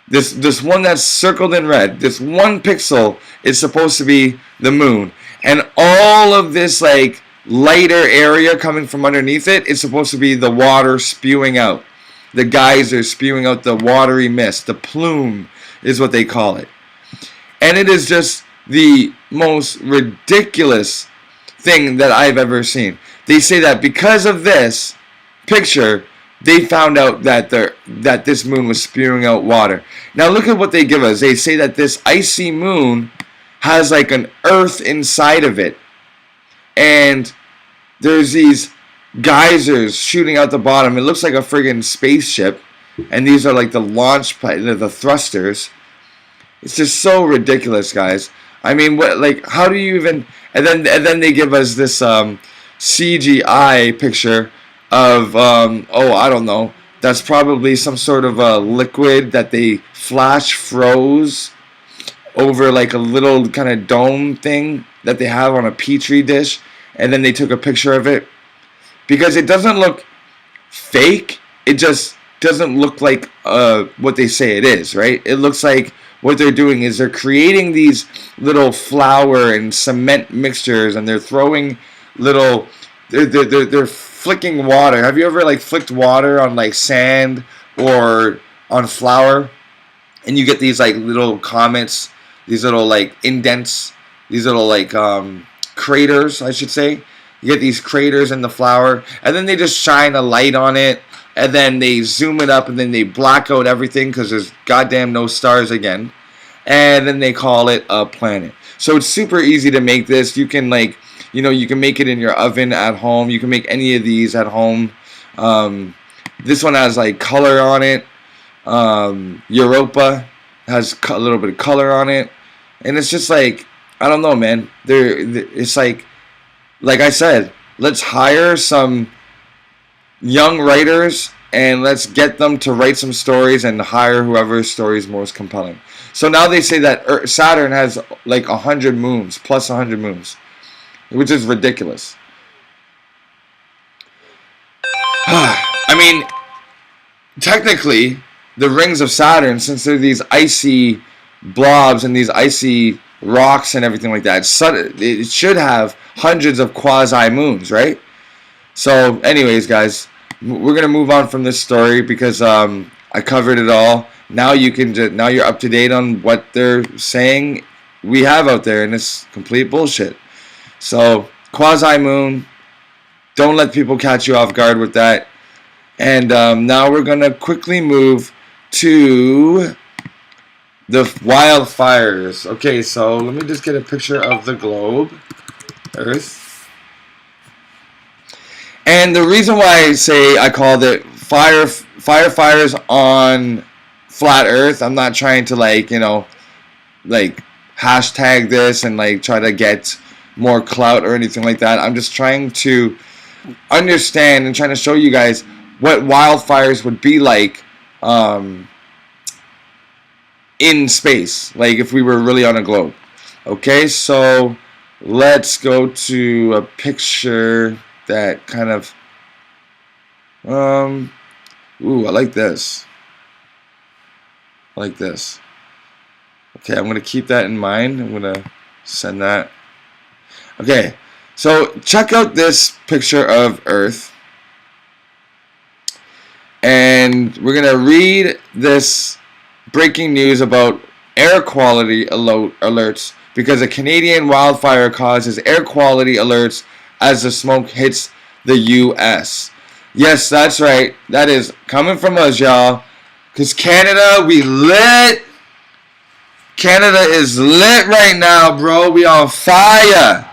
This one that's circled in red. This one pixel is supposed to be the moon. And all of this like lighter area coming from underneath it is supposed to be the water spewing out. The geysers spewing out the watery mist. The plume is what they call it. And it is just the most ridiculous thing that I've ever seen. They say that because of this picture, they found out that this moon was spewing out water. Now look at what they give us. They say that this icy moon has like an earth inside of it. And there's these geysers shooting out the bottom. It looks like a friggin' spaceship. And these are like the launch, the thrusters. It's just so ridiculous, guys. I mean, what, like, how do you even... And then they give us this CGI picture of, oh, I don't know. That's probably some sort of a liquid that they flash froze over like a little kind of dome thing that they have on a petri dish. And then they took a picture of it. Because it doesn't look fake. It just doesn't look like what they say it is, right? It looks like what they're doing is they're creating these little flour and cement mixtures, and they're throwing little... They're flicking water. Have you ever like flicked water on like sand or on flour? And you get these like little comets, these little like indents, these little like craters, I should say. You get these craters in the flour, and then they just shine a light on it, and then they zoom it up, and then they black out everything because there's goddamn no stars again, and then they call it a planet. So it's super easy to make this. You can like, you know, you can make it in your oven at home. You can make any of these at home. This one has like color on it. Europa has a little bit of color on it, and it's just like, I don't know, man. It's like I said, let's hire some young writers and let's get them to write some stories and hire whoever's story is most compelling. So now they say that Saturn has like 100 moons, plus 100 moons, which is ridiculous. I mean, technically, the rings of Saturn, since they're these icy blobs and these icy rocks and everything like that, it should have hundreds of quasi-moons, right? So, anyways, guys, we're going to move on from this story because I covered it all. Now now you're up to date on what they're saying we have out there, and it's complete bullshit. So, quasi-moon, don't let people catch you off guard with that. And now we're going to quickly move to the wildfires. Okay, so let me just get a picture of the globe, Earth. And the reason why I called it fires on flat Earth, I'm not trying to like, you know, like hashtag this and like try to get more clout or anything like that. I'm just trying to understand and trying to show you guys what wildfires would be like in space, like if we were really on a globe. Okay, so let's go to a picture that kind of ooh, I like this. I like this. Okay, I'm gonna keep that in mind. I'm gonna send that. Okay, so check out this picture of Earth. And we're going to read this breaking news about air quality alerts because a Canadian wildfire causes air quality alerts as the smoke hits the U.S. Yes, that's right. That is coming from us, y'all. Because Canada, we lit. Canada is lit right now, bro. We on fire.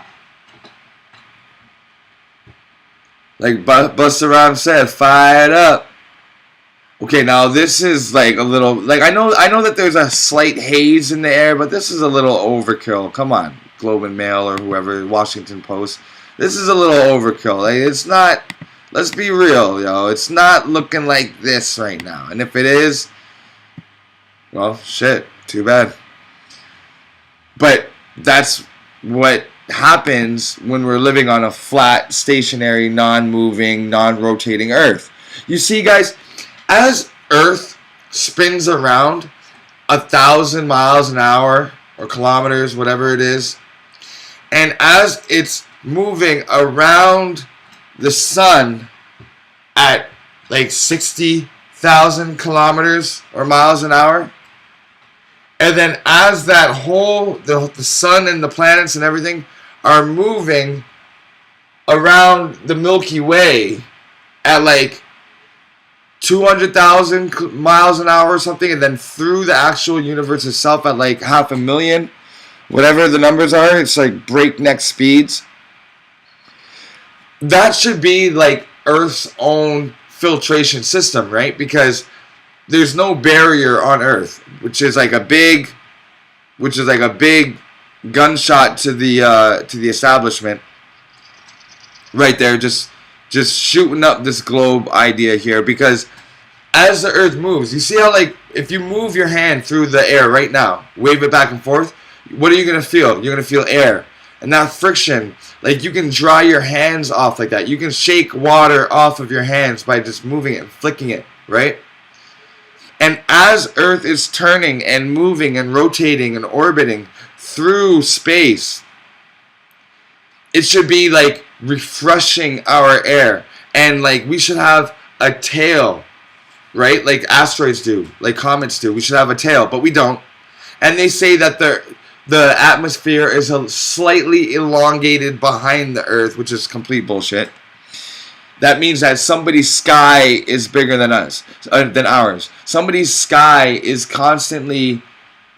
Like Busta Rhymes said, fired up. Okay, now this is like a little, like I know that there's a slight haze in the air, but this is a little overkill. Come on, Globe and Mail or whoever, Washington Post. This is a little overkill. Like, it's not, let's be real, yo. It's not looking like this right now. And if it is, well, shit, too bad. But that's what happens when we're living on a flat, stationary, non-moving, non-rotating Earth. You see, guys, as Earth spins around 1,000 miles an hour or kilometers, whatever it is, And as it's moving around the sun at like 60,000 kilometers or miles an hour, and then as that whole, the sun and the planets and everything are moving around the Milky Way at like 200,000 miles an hour or something, and then through the actual universe itself at like 500,000, whatever the numbers are, it's like breakneck speeds. That should be like Earth's own filtration system, right? Because there's no barrier on Earth, which is like a big gunshot to the establishment right there, just shooting up this globe idea here. Because as the Earth moves, you see how, like, if you move your hand through the air right now, wave it back and forth, what are you going to feel? You're going to feel air. And that friction, like, you can dry your hands off like that. You can shake water off of your hands by just moving it and flicking it, right? And as Earth is turning and moving and rotating and orbiting through space, it should be like refreshing our air. And like we should have a tail, right? Like asteroids do, like comets do. We should have a tail, but we don't. And they say that the atmosphere is slightly elongated behind the Earth, which is complete bullshit. That means that somebody's sky is bigger than ours. Somebody's sky is constantly...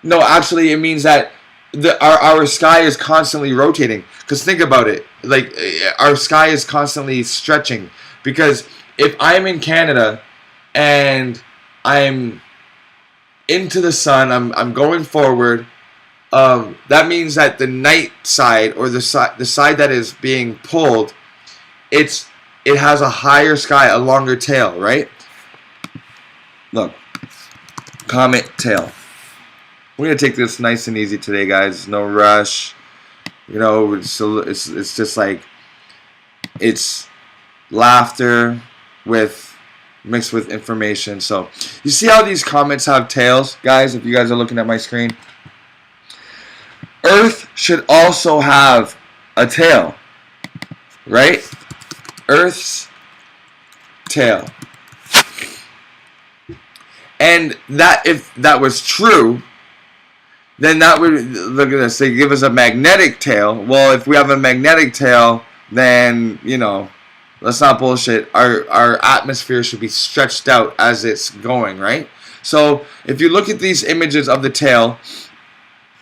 No, actually, it means that our sky is constantly rotating. Because think about it. Like, our sky is constantly stretching. Because if I'm in Canada and I'm into the sun, I'm going forward, that means that the night side, or the side that is being pulled, it has a higher sky, a longer tail, right? Look, comet tail. We're gonna take this nice and easy today, guys. No rush. You know, it's just like, it's laughter mixed with information. So you see how these comets have tails, guys? If you guys are looking at my screen, Earth should also have a tail, right? Earth's tail. And that, if that was true, then that would, look at this, they give us a magnetic tail. Well, if we have a magnetic tail, then, you know, let's not bullshit. Our atmosphere should be stretched out as it's going, right? So if you look at these images of the tail,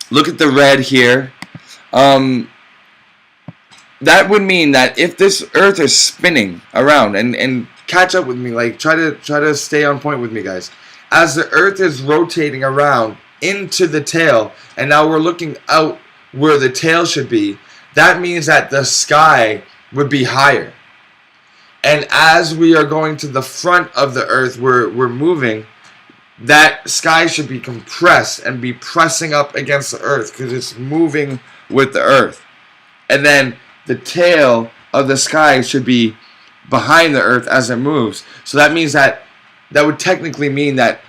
look at the red here. That would mean that if this Earth is spinning around, and catch up with me, like try to stay on point with me, guys. As the Earth is rotating around into the tail, and now we're looking out where the tail should be, that means that the sky would be higher. And as we are going to the front of the Earth, we're moving, that sky should be compressed and be pressing up against the Earth because it's moving with the Earth. And then the tail of the sky should be behind the Earth as it moves. So that means that would technically mean that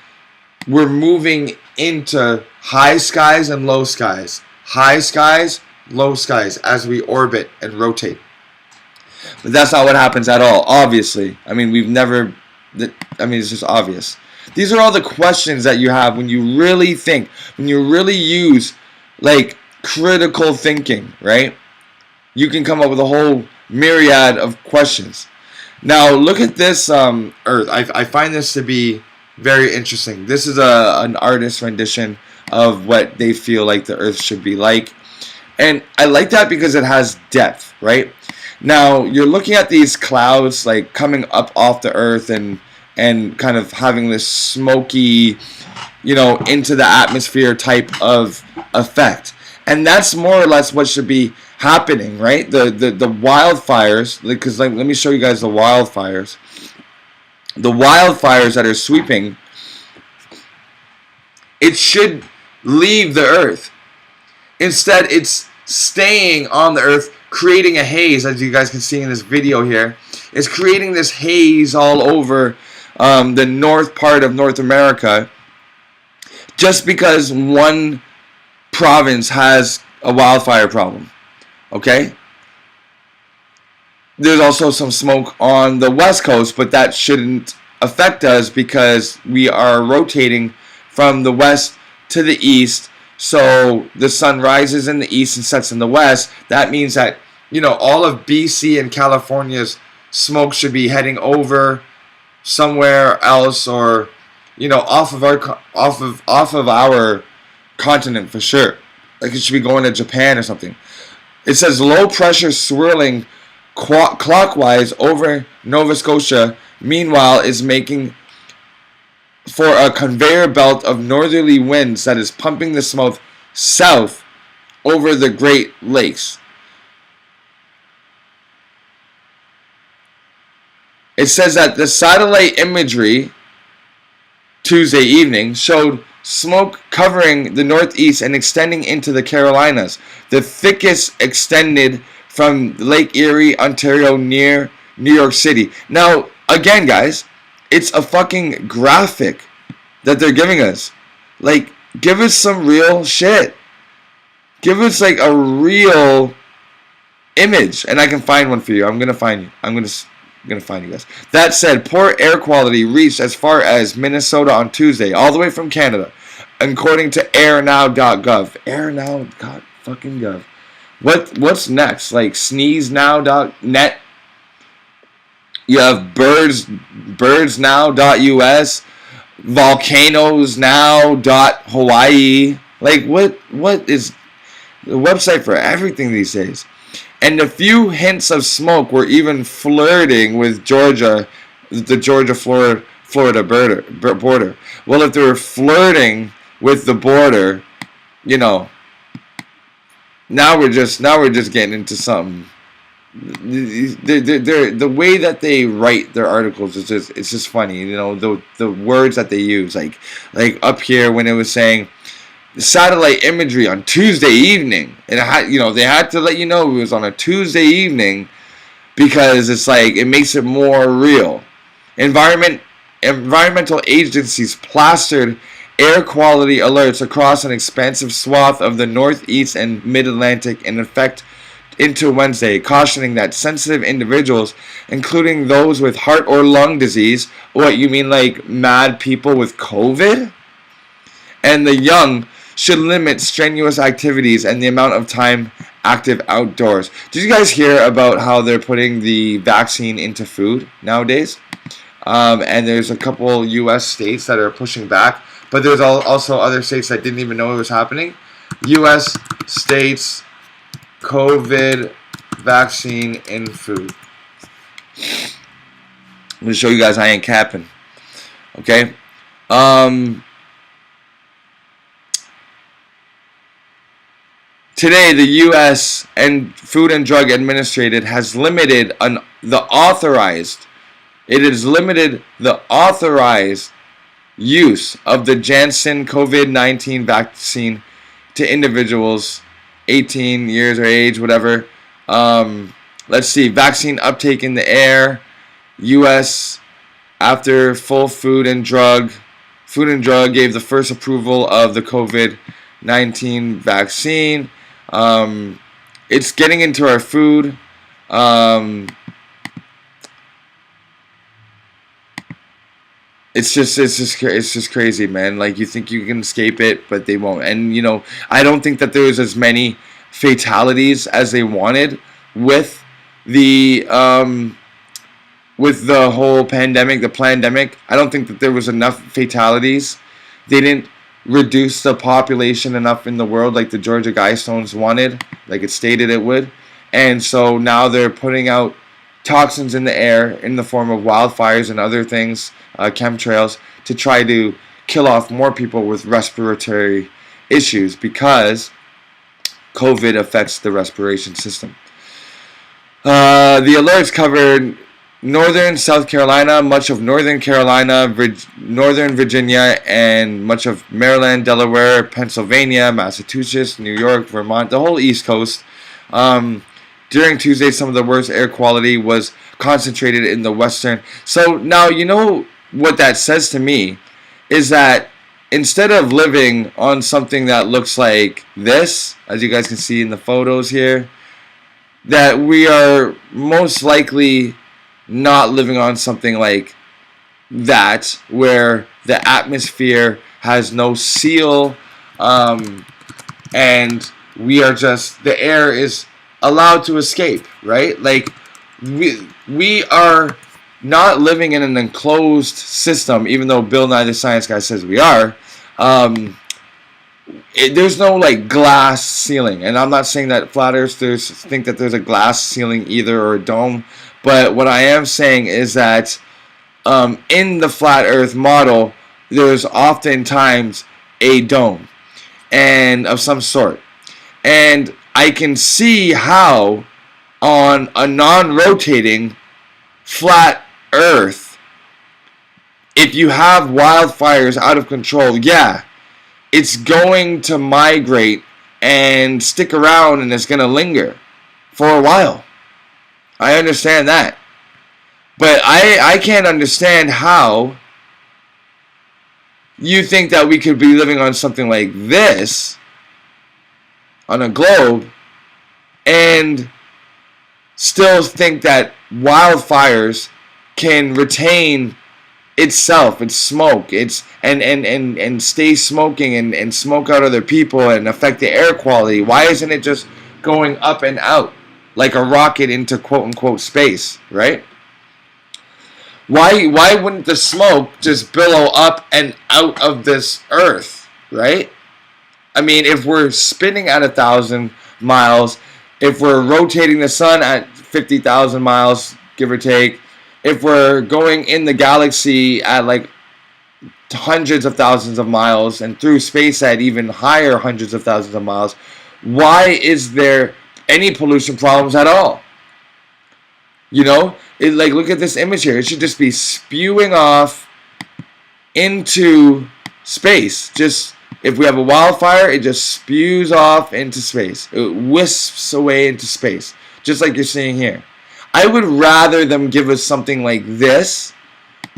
we're moving into high skies and low skies. High skies, low skies as we orbit and rotate. But that's not what happens at all, obviously. I mean, it's just obvious. These are all the questions that you have when you really think, when you really use, like, critical thinking, right? You can come up with a whole myriad of questions. Now, look at this Earth. I find this to be very interesting. This is an artist's rendition of what they feel like the Earth should be like. And I like that because it has depth, right? Now, you're looking at these clouds, like, coming up off the Earth and kind of having this smoky, you know, into the atmosphere type of effect. And that's more or less what should be happening, right? The wildfires, because let me show you guys the wildfires. The wildfires that are sweeping, it should leave the Earth. Instead, it's staying on the Earth, creating a haze, as you guys can see in this video here. It's creating this haze all over the north part of North America, just because one province has a wildfire problem. Okay? There's also some smoke on the west coast, but that shouldn't affect us because we are rotating from the west to the east. So the sun rises in the east and sets in the west. That means that, all of BC and California's smoke should be heading over somewhere else, or off of our continent for sure. Like it should be going to Japan or something. It says low pressure swirling clockwise over Nova Scotia, meanwhile, is making for a conveyor belt of northerly winds that is pumping the smoke south over the Great Lakes. It says that the satellite imagery Tuesday evening showed smoke covering the northeast and extending into the Carolinas. The thickest extended from Lake Erie, Ontario, near New York City. Now, again, guys, it's a fucking graphic that they're giving us. Like, give us some real shit. Give us, like, a real image. And I can find one for you. I'm going to find you. I'm going to find you guys. That said, poor air quality reached as far as Minnesota on Tuesday, all the way from Canada, according to airnow.gov. Airnow, God fucking gov. What's next? Like sneezenow.net. You have birdsnow.us, volcanosnow.hawaii. Like what is the website for everything these days? And a few hints of smoke were even flirting with Georgia, the Georgia-Florida border. Well, if they were flirting with the border, now we're just getting into something. The way that they write their articles is just funny. The words that they use, like up here when it was saying the satellite imagery on Tuesday evening, and they had to let you know it was on a Tuesday evening because it's like it makes it more real. Environmental agencies plastered air quality alerts across an expansive swath of the Northeast and Mid-Atlantic in effect into Wednesday, cautioning that sensitive individuals, including those with heart or lung disease, what you mean like mad people with COVID, and the young, should limit strenuous activities and the amount of time active outdoors. Did you guys hear about how they're putting the vaccine into food nowadays? And there's a couple U.S. states that are pushing back, but there's also other states that didn't even know it was happening. U.S. states, COVID vaccine in food. I'm going to show you guys I ain't capping. Okay? Today, the U.S. and Food and Drug Administration has limited the authorized use of the Janssen COVID-19 vaccine to individuals 18 years or age, whatever. Let's see. Vaccine uptake in the air. U.S. after full Food and Drug gave the first approval of the COVID-19 vaccine. It's getting into our food. It's just crazy, man. Like, you think you can escape it, but they won't. And I don't think that there was as many fatalities as they wanted with the whole pandemic, the plandemic. I don't think that there was enough fatalities. They didn't reduce the population enough in the world like the Georgia Guidestones wanted, like it stated it would. And so now they're putting out toxins in the air in the form of wildfires and other things, chemtrails, to try to kill off more people with respiratory issues because COVID affects the respiration system. The alerts covered northern South Carolina, much of northern Carolina, northern Virginia, and much of Maryland, Delaware, Pennsylvania, Massachusetts, New York, Vermont, the whole East Coast. During Tuesday, some of the worst air quality was concentrated in the western. So now, what that says to me is that instead of living on something that looks like this, as you guys can see in the photos here, that we are most likely not living on something like that, where the atmosphere has no seal, and we are just, the air is allowed to escape, right? Like, we are not living in an enclosed system, even though Bill Nye the Science Guy says we are. There's no like glass ceiling, and I'm not saying that flat earthers think that there's a glass ceiling either, or a dome, but what I am saying is that in the flat earth model, there's oftentimes a dome and of some sort, and I can see how on a non-rotating flat earth, if you have wildfires out of control, yeah, it's going to migrate and stick around, and it's going to linger for a while. I understand that. But I can't understand how you think that we could be living on something like this, on a globe, and still think that wildfires can retain itself, its smoke, and stay smoking and smoke out other people and affect the air quality. Why isn't it just going up and out like a rocket into quote unquote space, right? Why wouldn't the smoke just billow up and out of this earth, right? I mean, if we're spinning at 1,000 miles, if we're rotating the sun at 50,000 miles, give or take, if we're going in the galaxy at like hundreds of thousands of miles and through space at even higher hundreds of thousands of miles, why is there any pollution problems at all? You know, like, look at this image here. It should just be spewing off into space. Just, if we have a wildfire, it just spews off into space. It wisps away into space, just like you're seeing here. I would rather them give us something like this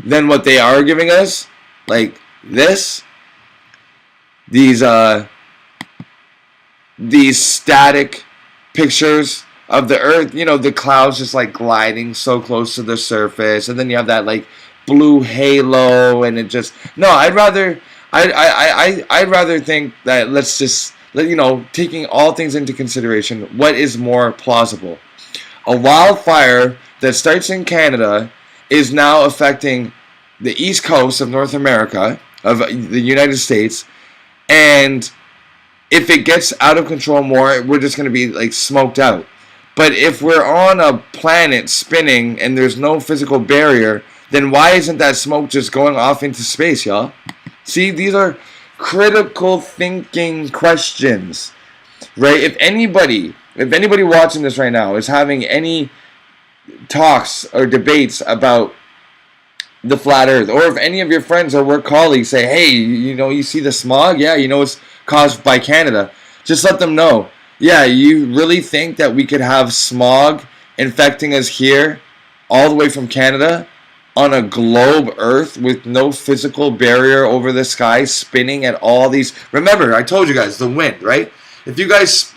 than what they are giving us, like this. These static pictures of the earth, you know, the clouds just like gliding so close to the surface, and then you have that like blue halo, and it just, no, I'd rather think that, let's just, you know, taking all things into consideration, what is more plausible? A wildfire that starts in Canada is now affecting the east coast of North America, of the United States, and if it gets out of control more, we're just going to be like smoked out. But if we're on a planet spinning and there's no physical barrier, then why isn't that smoke just going off into space, y'all? See, these are critical thinking questions, right? If anybody watching this right now is having any talks or debates about the flat earth, or if any of your friends or work colleagues say, hey, you know, you see the smog? Yeah, you know it's caused by Canada. Just let them know. Yeah, you really think that we could have smog infecting us here all the way from Canada on a globe Earth with no physical barrier over the sky, spinning at all these? Remember, I told you guys, the wind, right? If you guys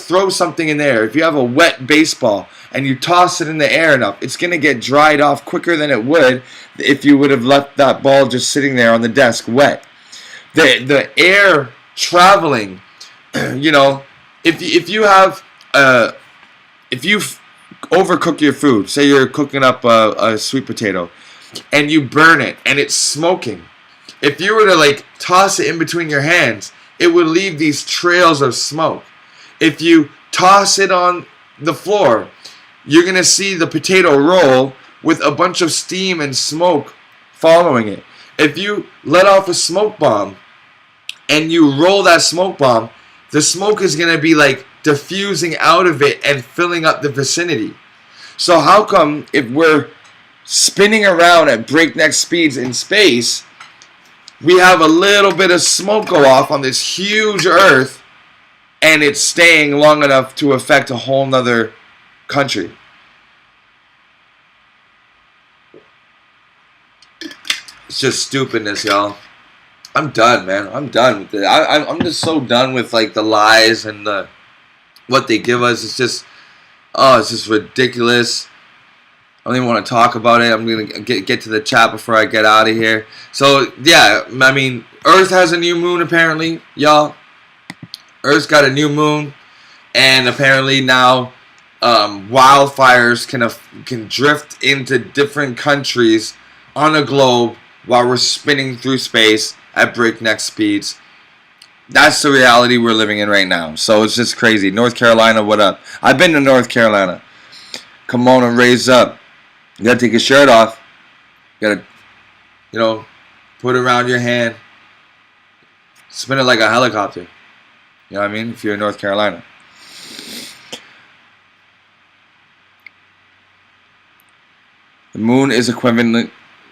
throw something in the air, if you have a wet baseball and you toss it in the air enough, it's going to get dried off quicker than it would if you would have left that ball just sitting there on the desk wet. The air traveling, you know, if you overcook your food, say you're cooking up a sweet potato, and you burn it and it's smoking, if you were to like toss it in between your hands, it would leave these trails of smoke. If you toss it on the floor, you're going to see the potato roll with a bunch of steam and smoke following it. If you let off a smoke bomb and you roll that smoke bomb, the smoke is going to be like diffusing out of it and filling up the vicinity. So how come if we're spinning around at breakneck speeds in space, we have a little bit of smoke go off on this huge Earth, and it's staying long enough to affect a whole nother country? It's just stupidness, y'all. I'm done, man. I'm done with it. I'm just so done with like the lies and the what they give us. It's just, Oh, it's just ridiculous. I don't even want to talk about it. I'm going to get to the chat before I get out of here. So, yeah, I mean, Earth has a new moon apparently, y'all. Earth's got a new moon. And apparently now wildfires can drift into different countries on the globe while we're spinning through space at breakneck speeds. That's the reality we're living in right now. So it's just crazy. North Carolina, what up? I've been to North Carolina. Come on and raise up. You gotta take your shirt off. You gotta, put it around your hand. Spin it like a helicopter. You know what I mean? If you're in North Carolina. The moon is equivalent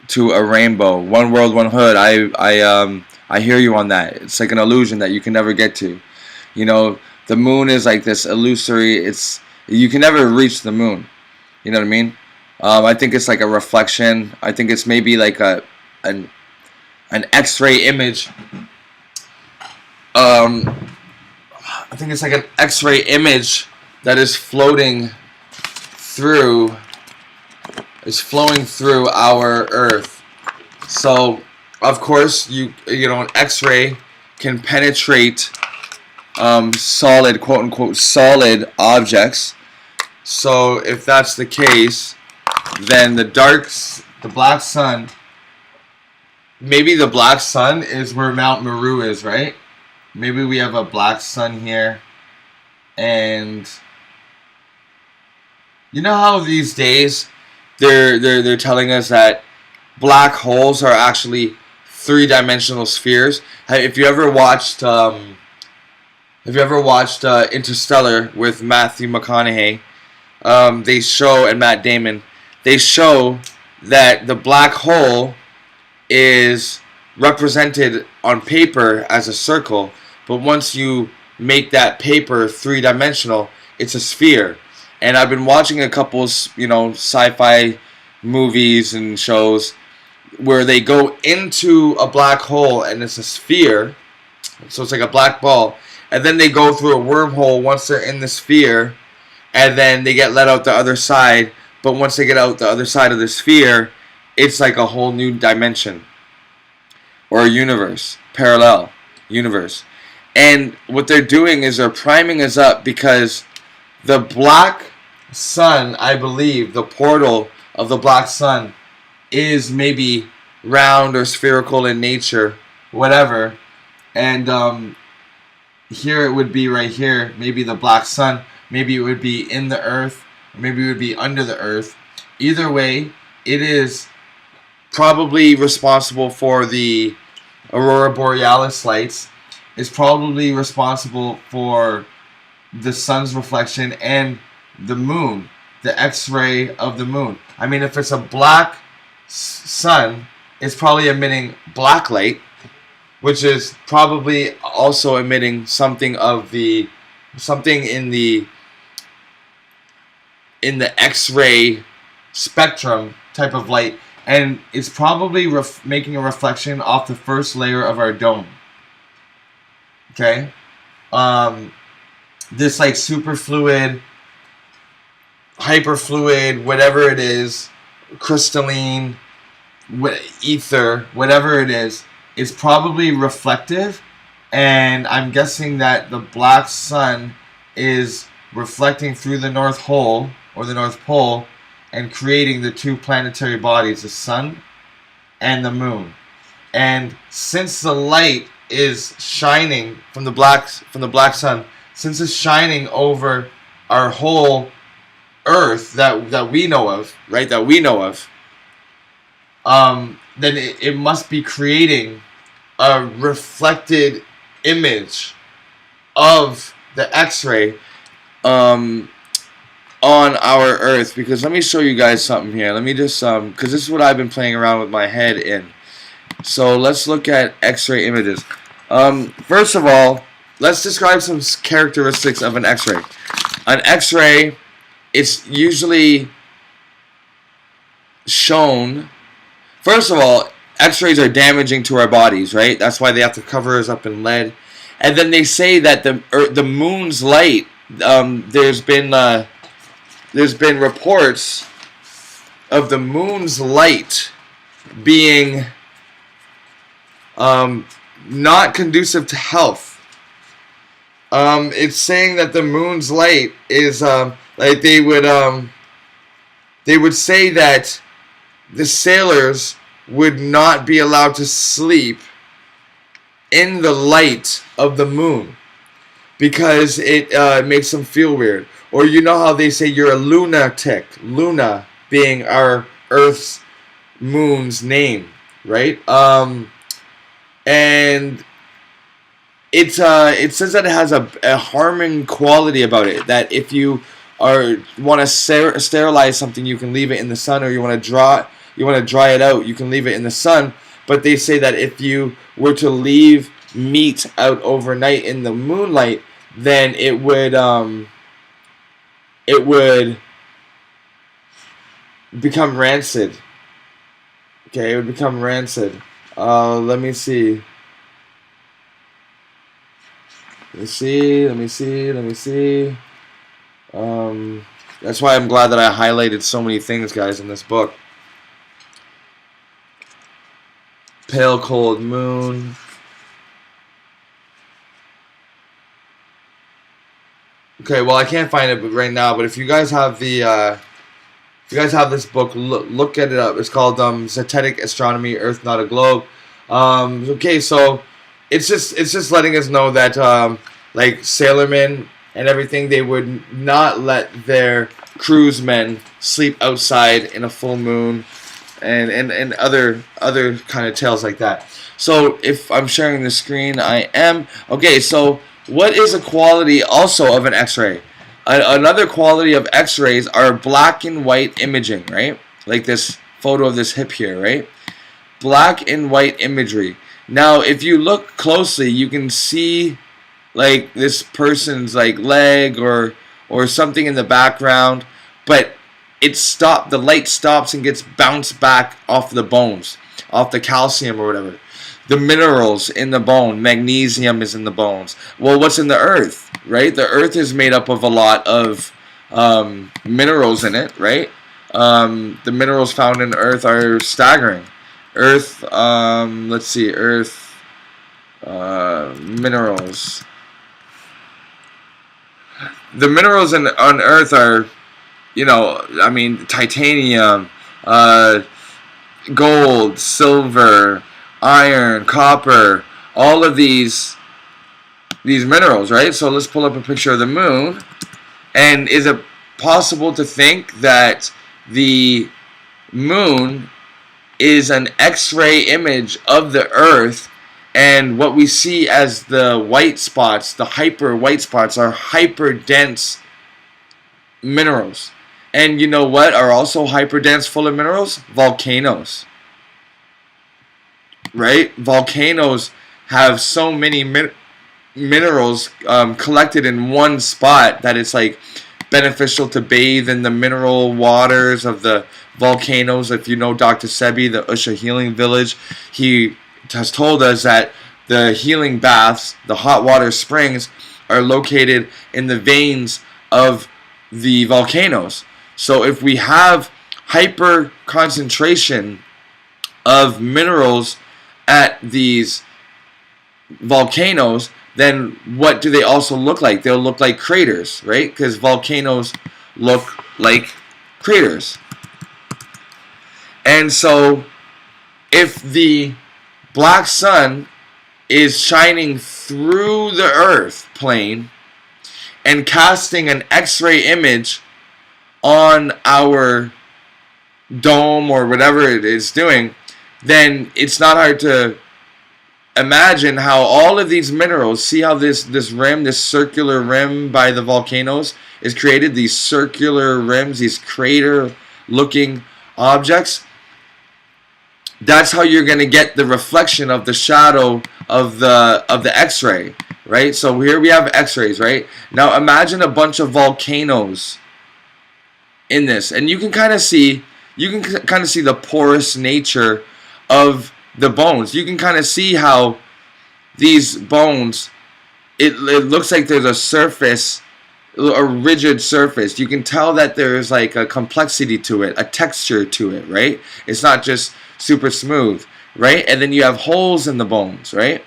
to a rainbow. One world, one hood. I hear you on that. It's like an illusion that you can never get to. The moon is like this illusory. You can never reach the moon. You know what I mean? I think it's like a reflection. I think it's maybe like an X-ray image. I think it's like an X-ray image that is flowing through our Earth. So, of course, an X-ray can penetrate solid, quote-unquote, solid objects. So, if that's the case, then the black sun, maybe the black sun is where Mount Meru is, right? Maybe we have a black sun here, and you know how these days they're telling us that black holes are actually three-dimensional spheres. If you ever watched Interstellar with Matthew McConaughey, they show, and Matt Damon, they show that the black hole is represented on paper as a circle, but once you make that paper three-dimensional, it's a sphere. And I've been watching a couple, sci-fi movies and shows where they go into a black hole and it's a sphere, so it's like a black ball, and then they go through a wormhole once they're in the sphere, and then they get let out the other side. But once they get out the other side of the sphere, it's like a whole new dimension or a universe, parallel universe. And what they're doing is they're priming us up because the black sun, I believe, the portal of the black sun is maybe round or spherical in nature, whatever. And here it would be right here, maybe the black sun, maybe it would be in the earth, or maybe it would be under the earth. Either way, it is probably responsible for the aurora borealis lights. It's probably responsible for the sun's reflection and the moon, the X-ray of the moon. I mean, if it's a black sun, it's probably emitting black light, which is probably also emitting something in the X-ray spectrum type of light, and it's probably making a reflection off the first layer of our dome. Okay, this like superfluid, hyperfluid, whatever it is, crystalline, ether, whatever it is probably reflective, and I'm guessing that the black sun is reflecting through the North Pole or the North Pole and creating the two planetary bodies, the sun and the moon. And since the light is shining from the black sun, since it's shining over our whole Earth that we know of, right? That we know of, then it must be creating a reflected image of the X-ray on our Earth. Because let me show you guys something here. Let me just because this is what I've been playing around with my head in. So let's look at X-ray images. First of all, let's describe some characteristics of an X-ray. An X-ray, it's usually shown. First of all, X-rays are damaging to our bodies, right? That's why they have to cover us up in lead. And then they say that the moon's light, there's been there's been reports of the moon's light being not conducive to health. It's saying that the moon's light is like they would say that the sailors would not be allowed to sleep in the light of the moon because it makes them feel weird. Or you know how they say you're a lunatic, Luna being our Earth's moon's name, right? And it says that it has a harming quality about it, that if you want to sterilize something, you can leave it in the sun, or you want to dry it out, you can leave it in the sun. But they say that if you were to leave meat out overnight in the moonlight, then it would become rancid. Okay, it would become rancid. Let me see. That's why I'm glad that I highlighted so many things, guys, in this book. Pale cold moon. Okay, well, I can't find it right now, but if you guys have this book, look at it up. It's called Zetetic Astronomy, Earth Not a Globe. Okay, so it's just letting us know that like sailormen and everything, they would not let their crewsmen sleep outside in a full moon, and other kind of tales like that. So if I'm sharing the screen, I am. Okay, so what is a quality also of an X-ray? Another quality of X-rays are black and white imaging, right? Like this photo of this hip here, right? Black and white imagery. Now, if you look closely, you can see like this person's like leg or something in the background, but the light stops and gets bounced back off the bones, off the calcium or whatever. The minerals in the bone, magnesium is in the bones. Well, what's in the earth, right? The earth is made up of a lot of minerals in it, right? The minerals found in earth are staggering. Earth, let's see, earth, minerals. The minerals on earth are, I mean, titanium, gold, silver, iron, copper, all of these minerals, right? So let's pull up a picture of the moon. And is it possible to think that the moon is an X-ray image of the Earth, and what we see as the white spots, the hyper white spots, are hyper dense minerals? And you know what are also hyper dense full of minerals? Volcanoes. Right? Volcanoes have so many minerals collected in one spot that it's like beneficial to bathe in the mineral waters of the volcanoes. If you know Dr. Sebi, the Usha Healing Village, he has told us that the healing baths, the hot water springs, are located in the veins of the volcanoes. So if we have hyper concentration of minerals at these volcanoes, then what do they also look like? They'll look like craters, right? Because volcanoes look like craters. And so if the black sun is shining through the earth plane and casting an X-ray image on our dome or whatever it is doing, then it's not hard to imagine how all of these minerals, see how this rim, this circular rim by the volcanoes is created, these circular rims, these crater looking objects. That's how you're going to get the reflection of the shadow of the X-ray, right? So here we have X-rays, right? Now imagine a bunch of volcanoes in this, and you can kind of see the porous nature of the bones. You can kind of see how these bones, it looks like there's a surface a rigid surface. You can tell that there's like a complexity to it, a texture to it, right? It's not just super smooth, right? And then you have holes in the bones, right?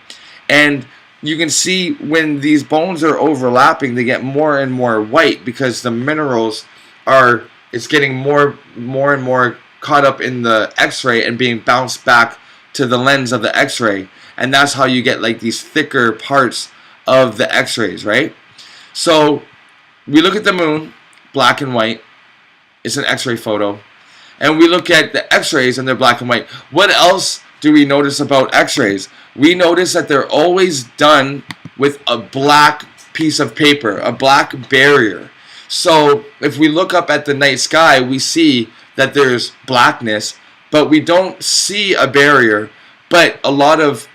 And you can see when these bones are overlapping, they get more and more white because the minerals are, it's getting more and more caught up in the X-ray and being bounced back to the lens of the X-ray. And that's how you get like these thicker parts of the X-rays, right? So we look at the moon, black and white. It's an X-ray photo. And we look at the X-rays and they're black and white. What else do we notice about X-rays? We notice that they're always done with a black piece of paper, a black barrier. So if we look up at the night sky, we see that there's blackness, but we don't see a barrier. But a lot of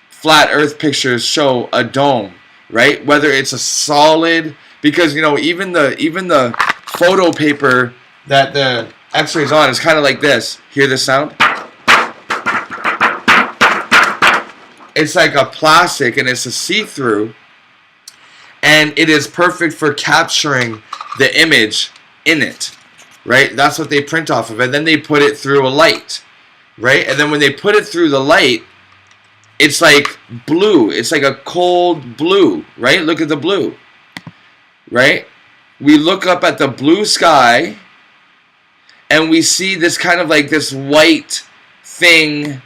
flat Earth pictures show a dome, right? Whether it's a solid, because you know even the photo paper that the X-rays on is kind of like this. Hear the sound? It's like a plastic and it's a see-through, and it is perfect for capturing the image in it, right? That's what they print off of it. Then they put it through a light, right? And then when they put it through the light, it's like blue. It's like a cold blue, right? Look at the blue, right? We look up at the blue sky and we see this kind of like this white thing,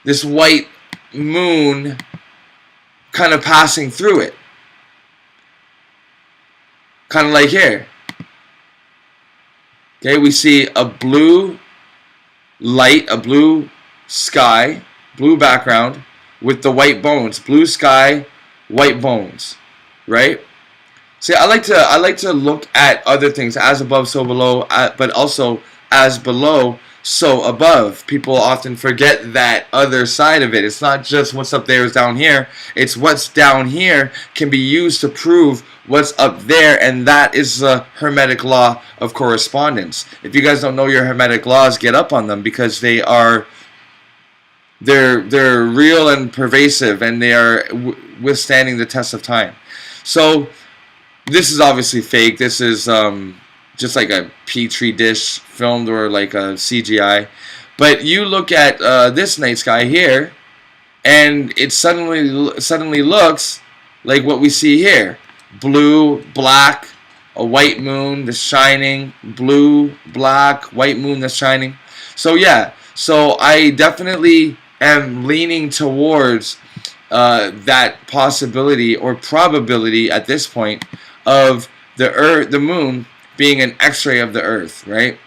this white moon kind of passing through it. Kind of like here. Okay, we see a blue light, a blue sky, blue background with the white bones. Blue sky, white bones, right? See, I like to look at other things, as above, so below, but also as below, so above. People often forget that other side of it. It's not just what's up there is down here. It's what's down here can be used to prove what's up there, and that is the Hermetic law of correspondence. If you guys don't know your Hermetic laws, get up on them, because they're real and pervasive, and they are withstanding the test of time. So this is obviously fake. This is just like a petri dish filmed, or like a CGI. But you look at this night sky here, and it suddenly looks like what we see here: blue, black, a white moon that's shining, blue, black, white moon that's shining. So yeah, so I definitely am leaning towards that possibility or probability at this point of the moon being an X-ray of the Earth, right?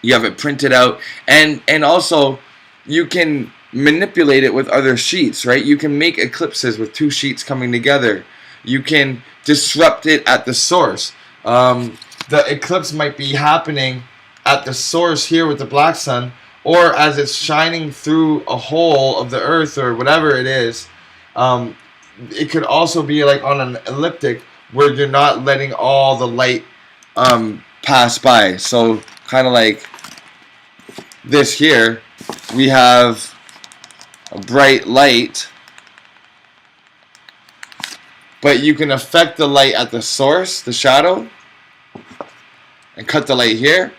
You have it printed out, and also you can manipulate it with other sheets, right? You can make eclipses with two sheets coming together. You can disrupt it at the source. The eclipse might be happening at the source here with the black sun, or as it's shining through a hole of the Earth or whatever it is. It could also be like on an elliptic where you're not letting all the light pass by. So kind of like this here, we have a bright light, but you can affect the light at the source, the shadow, and cut the light here,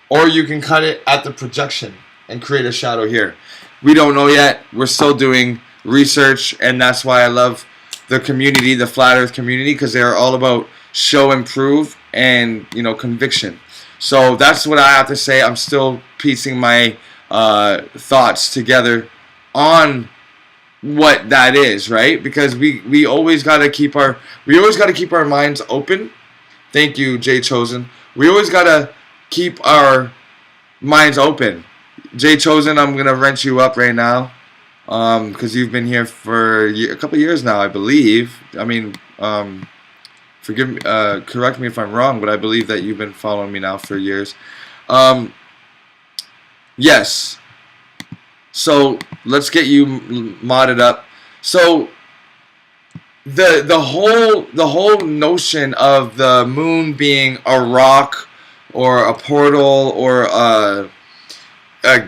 or you can cut it at the projection and create a shadow here. We don't know yet. We're still doing research, and that's why I love the community, the Flat Earth community, because they are all about show and prove and, you know, conviction. So that's what I have to say. I'm still piecing my thoughts together on what that is, right? Because we always got to keep our minds open. Thank you, Jay Chosen. We always got to keep our minds open. Jay Chosen, I'm gonna wrench you up right now, because you've been here for a couple years now, I believe. I mean, forgive me, correct me if I'm wrong, but I believe that you've been following me now for years. Yes. So let's get you modded up. So the whole notion of the moon being a rock or a portal or a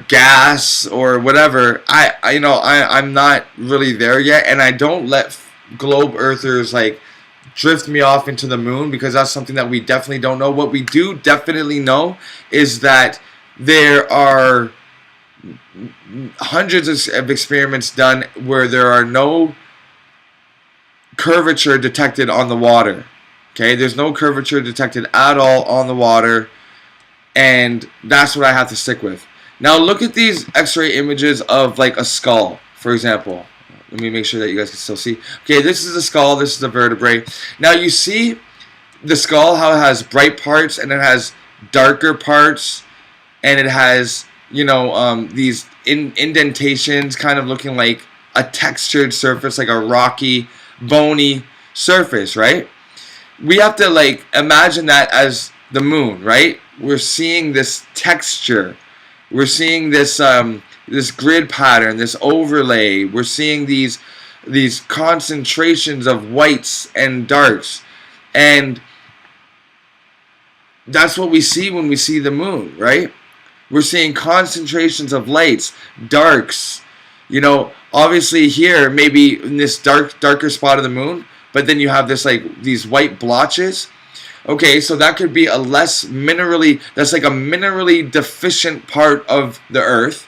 gas or whatever, I'm not really there yet, and I don't let globe earthers like drift me off into the moon, because that's something that we definitely don't know. What we do definitely know is that there are hundreds of experiments done where there are no curvature detected on the water. Okay, there's no curvature detected at all on the water, and that's what I have to stick with. Now look at these X-ray images of like a skull, for example. Let me make sure that you guys can still see. Okay, this is the skull, this is the vertebrae. Now you see the skull, how it has bright parts and it has darker parts, and it has, you know, these indentations kind of looking like a textured surface, like a rocky, bony surface, right? We have to like imagine that as the moon, right? We're seeing this texture. We're seeing this this grid pattern, this overlay. We're seeing these concentrations of whites and darks, and that's what we see when we see the moon, right? We're seeing concentrations of lights, darks. You know, obviously here maybe in this darker spot of the moon, but then you have this like these white blotches. Okay, so that could be a less minerally, that's like a minerally deficient part of the Earth.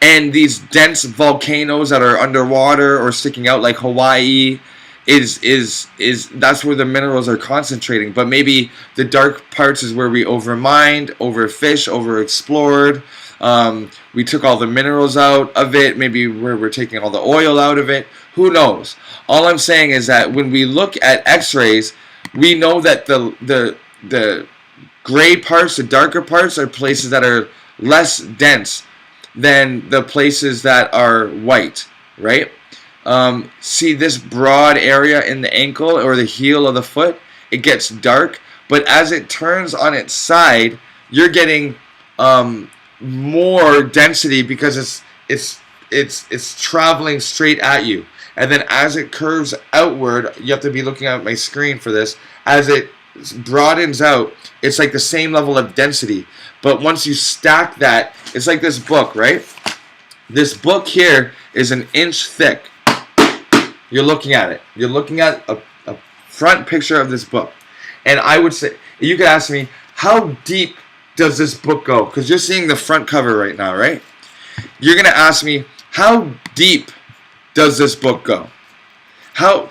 And these dense volcanoes that are underwater or sticking out like Hawaii is that's where the minerals are concentrating. But maybe the dark parts is where we overmined, overfished, overexplored. We took all the minerals out of it. Maybe we're taking all the oil out of it. Who knows? All I'm saying is that when we look at X-rays, we know that the gray parts, the darker parts, are places that are less dense than the places that are white, right? See this broad area in the ankle or the heel of the foot? It gets dark, but as it turns on its side, you're getting more density because it's traveling straight at you. And then as it curves outward, you have to be looking at my screen for this, as it broadens out, it's like the same level of density. But once you stack that, it's like this book, right? This book here is an inch thick. You're looking at it. You're looking at a front picture of this book. And I would say, you could ask me, how deep does this book go? Because you're seeing the front cover right now, right? You're going to ask me, how deep does this book go? How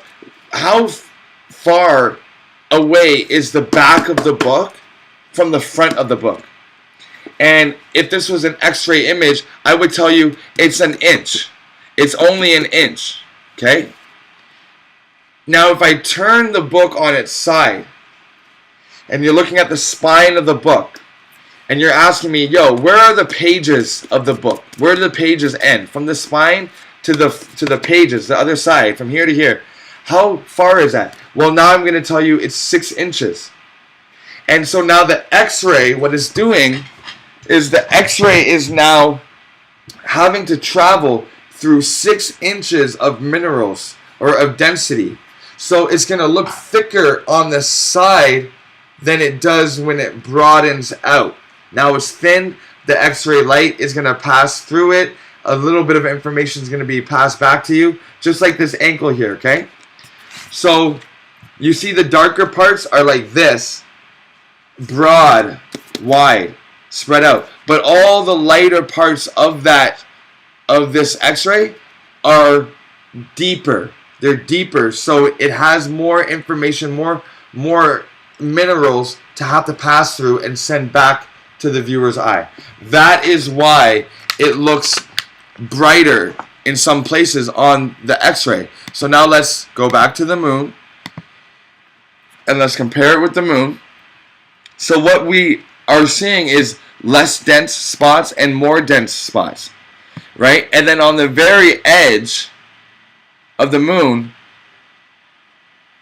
far away is the back of the book from the front of the book? And if this was an X-ray image, I would tell you it's an inch. It's only an inch, okay? Now if I turn the book on its side, and you're looking at the spine of the book, and you're asking me, yo, where are the pages of the book? Where do the pages end? From the spine to the pages, the other side, from here to here. How far is that? Well, now I'm going to tell you it's 6 inches. And so now the X-ray, what it's doing is the X-ray is now having to travel through 6 inches of minerals or of density. So it's going to look thicker on the side than it does when it broadens out. Now it's thin. The X-ray light is going to pass through it. A little bit of information is going to be passed back to you, just like this ankle here, okay? So you see the darker parts are like this, broad, wide, spread out. But all the lighter parts of this X-ray are deeper. They're deeper, so it has more information, more minerals to have to pass through and send back to the viewer's eye. That is why it looks brighter in some places on the X-ray. So now let's go back to the moon and let's compare it with the moon. So what we are seeing is less dense spots and more dense spots, right? And then on the very edge of the moon,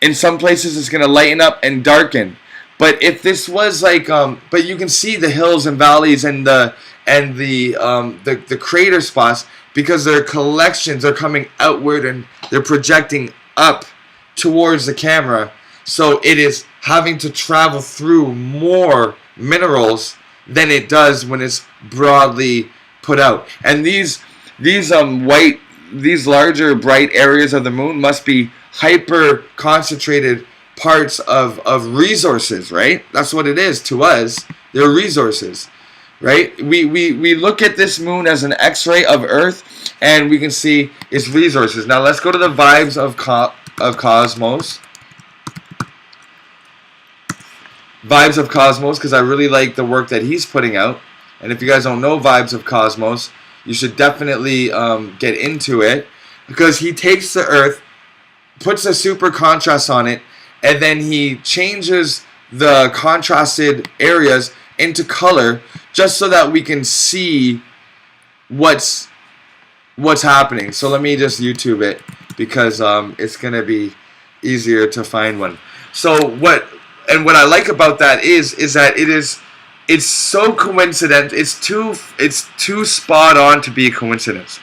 in some places it's going to lighten up and darken. But if this was like, but you can see the hills and valleys and the crater spots because their collections are coming outward and they're projecting up towards the camera. So it is having to travel through more minerals than it does when it's broadly put out. And these larger bright areas of the moon must be hyper concentrated parts of resources, right? That's what it is to us. They're resources, right? We look at this moon as an X-ray of Earth, and we can see its resources. Now let's go to the Vibes of Cosmos. Vibes of Cosmos, because I really like the work that he's putting out. And if you guys don't know Vibes of Cosmos, you should definitely get into it, because he takes the Earth, puts a super contrast on it, and then he changes the contrasted areas into color just so that we can see what's happening. So let me just YouTube it, because it's gonna be easier to find one. So what I like about that is that it's so coincident. It's too spot on to be a coincidence.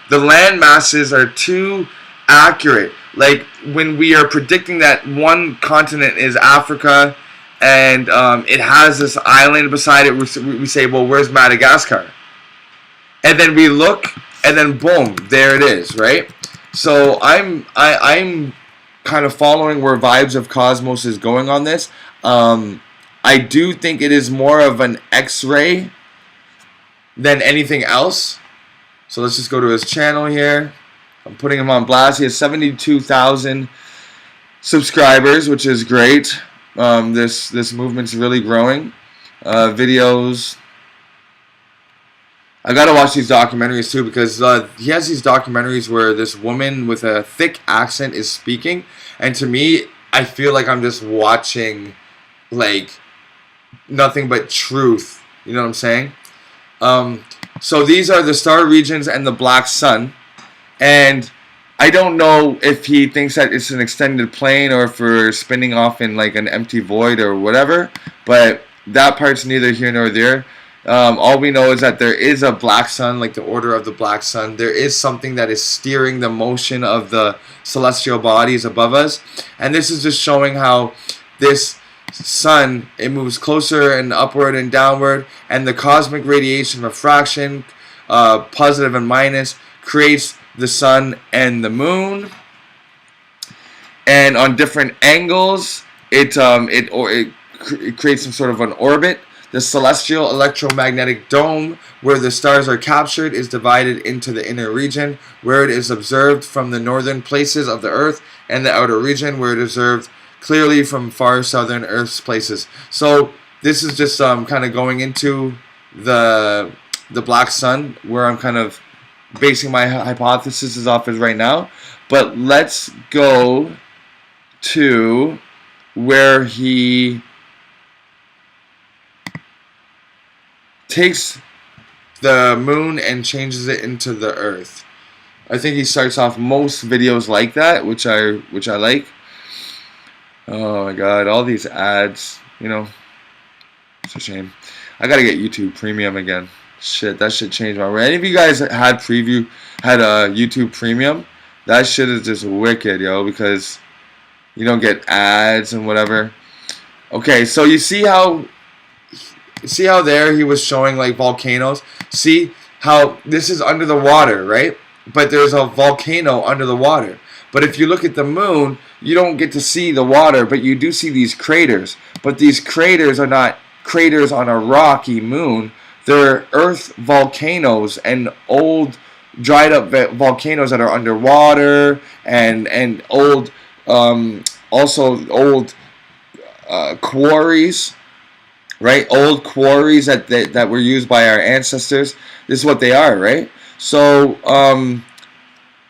The land masses are too accurate. Like when we are predicting that one continent is Africa, and it has this island beside it, we say, well, where's Madagascar? And then we look, and then boom, there it is, right? So I'm kind of following where Vibes of Cosmos is going on this. I do think it is more of an X-ray than anything else. So let's just go to his channel here. I'm putting him on blast. He has 72,000 subscribers, which is great. This movement's really growing. Videos. I gotta watch these documentaries too, because he has these documentaries where this woman with a thick accent is speaking, and to me, I feel like I'm just watching like nothing but truth. You know what I'm saying? So these are the star regions and the black sun, and I don't know if he thinks that it's an extended plane or if we're spinning off in like an empty void or whatever, but that part's neither here nor there. All we know is that there is a black sun, like the order of the black sun. There is something that is steering the motion of the celestial bodies above us, and this is just showing how this sun, it moves closer and upward and downward, and the cosmic radiation refraction, positive and minus, creates the sun and the moon, and on different angles it creates some sort of an orbit. The celestial electromagnetic dome where the stars are captured is divided into the inner region where it is observed from the northern places of the earth, and the outer region where it is observed clearly from far southern Earth's places. So this is just kind of going into the black sun, where I'm kind of basing my hypothesis off of right now. But let's go to where he takes the moon and changes it into the earth. I think he starts off most videos like that, which I like. Oh my god, all these ads, you know, it's a shame. I gotta get YouTube Premium again. Shit, that shit changed my way. Any of you guys had a YouTube Premium? That shit is just wicked, yo, because you don't get ads and whatever. Okay, so you see how there he was showing like volcanoes? See how this is under the water, right? But there's a volcano under the water. But if you look at the moon, you don't get to see the water, but you do see these craters. But these craters are not craters on a rocky moon. They're earth volcanoes and old dried up volcanoes that are underwater, and old also old quarries, right? Old quarries that were used by our ancestors. This is what they are, right? So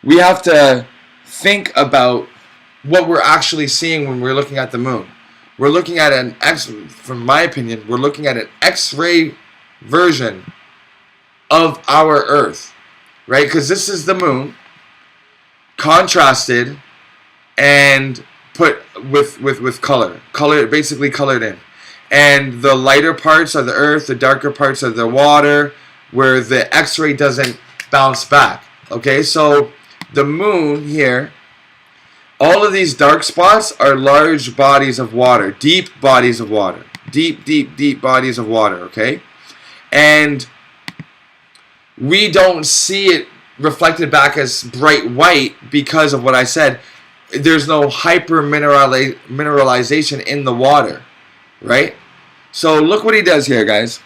we have to think about what we're actually seeing when we're looking at the moon. We're looking at from my opinion, we're looking at an X-ray version of our Earth, right? Because this is the moon contrasted and put with color basically colored in, and the lighter parts are the Earth, the darker parts are the water, where the X-ray doesn't bounce back. Okay, so the moon here, all of these dark spots are large bodies of water, deep bodies of water, deep bodies of water, okay? And we don't see it reflected back as bright white because of what I said. there's no mineralization in the water, right? So look what he does here, guys.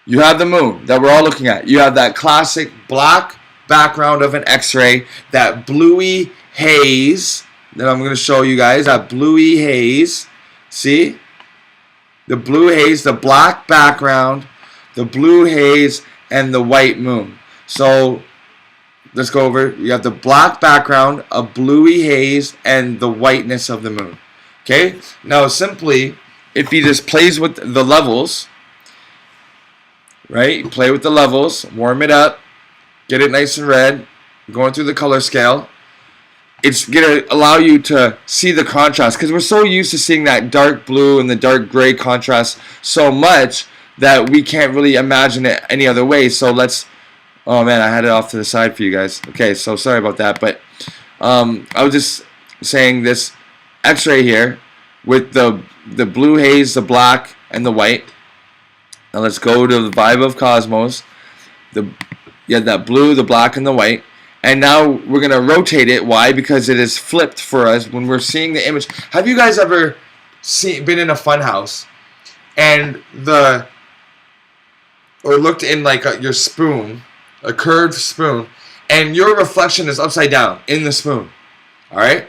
You have the moon that we're all looking at. You have that classic black background of an X-ray, that bluey haze that I'm going to show you guys, that bluey haze. See? The blue haze, the black background, the blue haze, and the white moon. So let's go over. You have the black background, a bluey haze, and the whiteness of the moon. Okay? Now simply, if he just plays with the levels, right? You play with the levels, warm it up, get it nice and red, going through the color scale. It's going to allow you to see the contrast, because we're so used to seeing that dark blue and the dark gray contrast so much that we can't really imagine it any other way. So let's, oh man, I had it off to the side for you guys. Okay, so sorry about that, but I was just saying this X-ray here with the blue haze, the black, and the white. Now let's go to the vibe of Cosmos. You have that blue, the black, and the white. And now we're going to rotate it. Why? Because it is flipped for us when we're seeing the image. Have you guys ever been in a fun house and or looked in like your spoon, a curved spoon, and your reflection is upside down in the spoon? All right?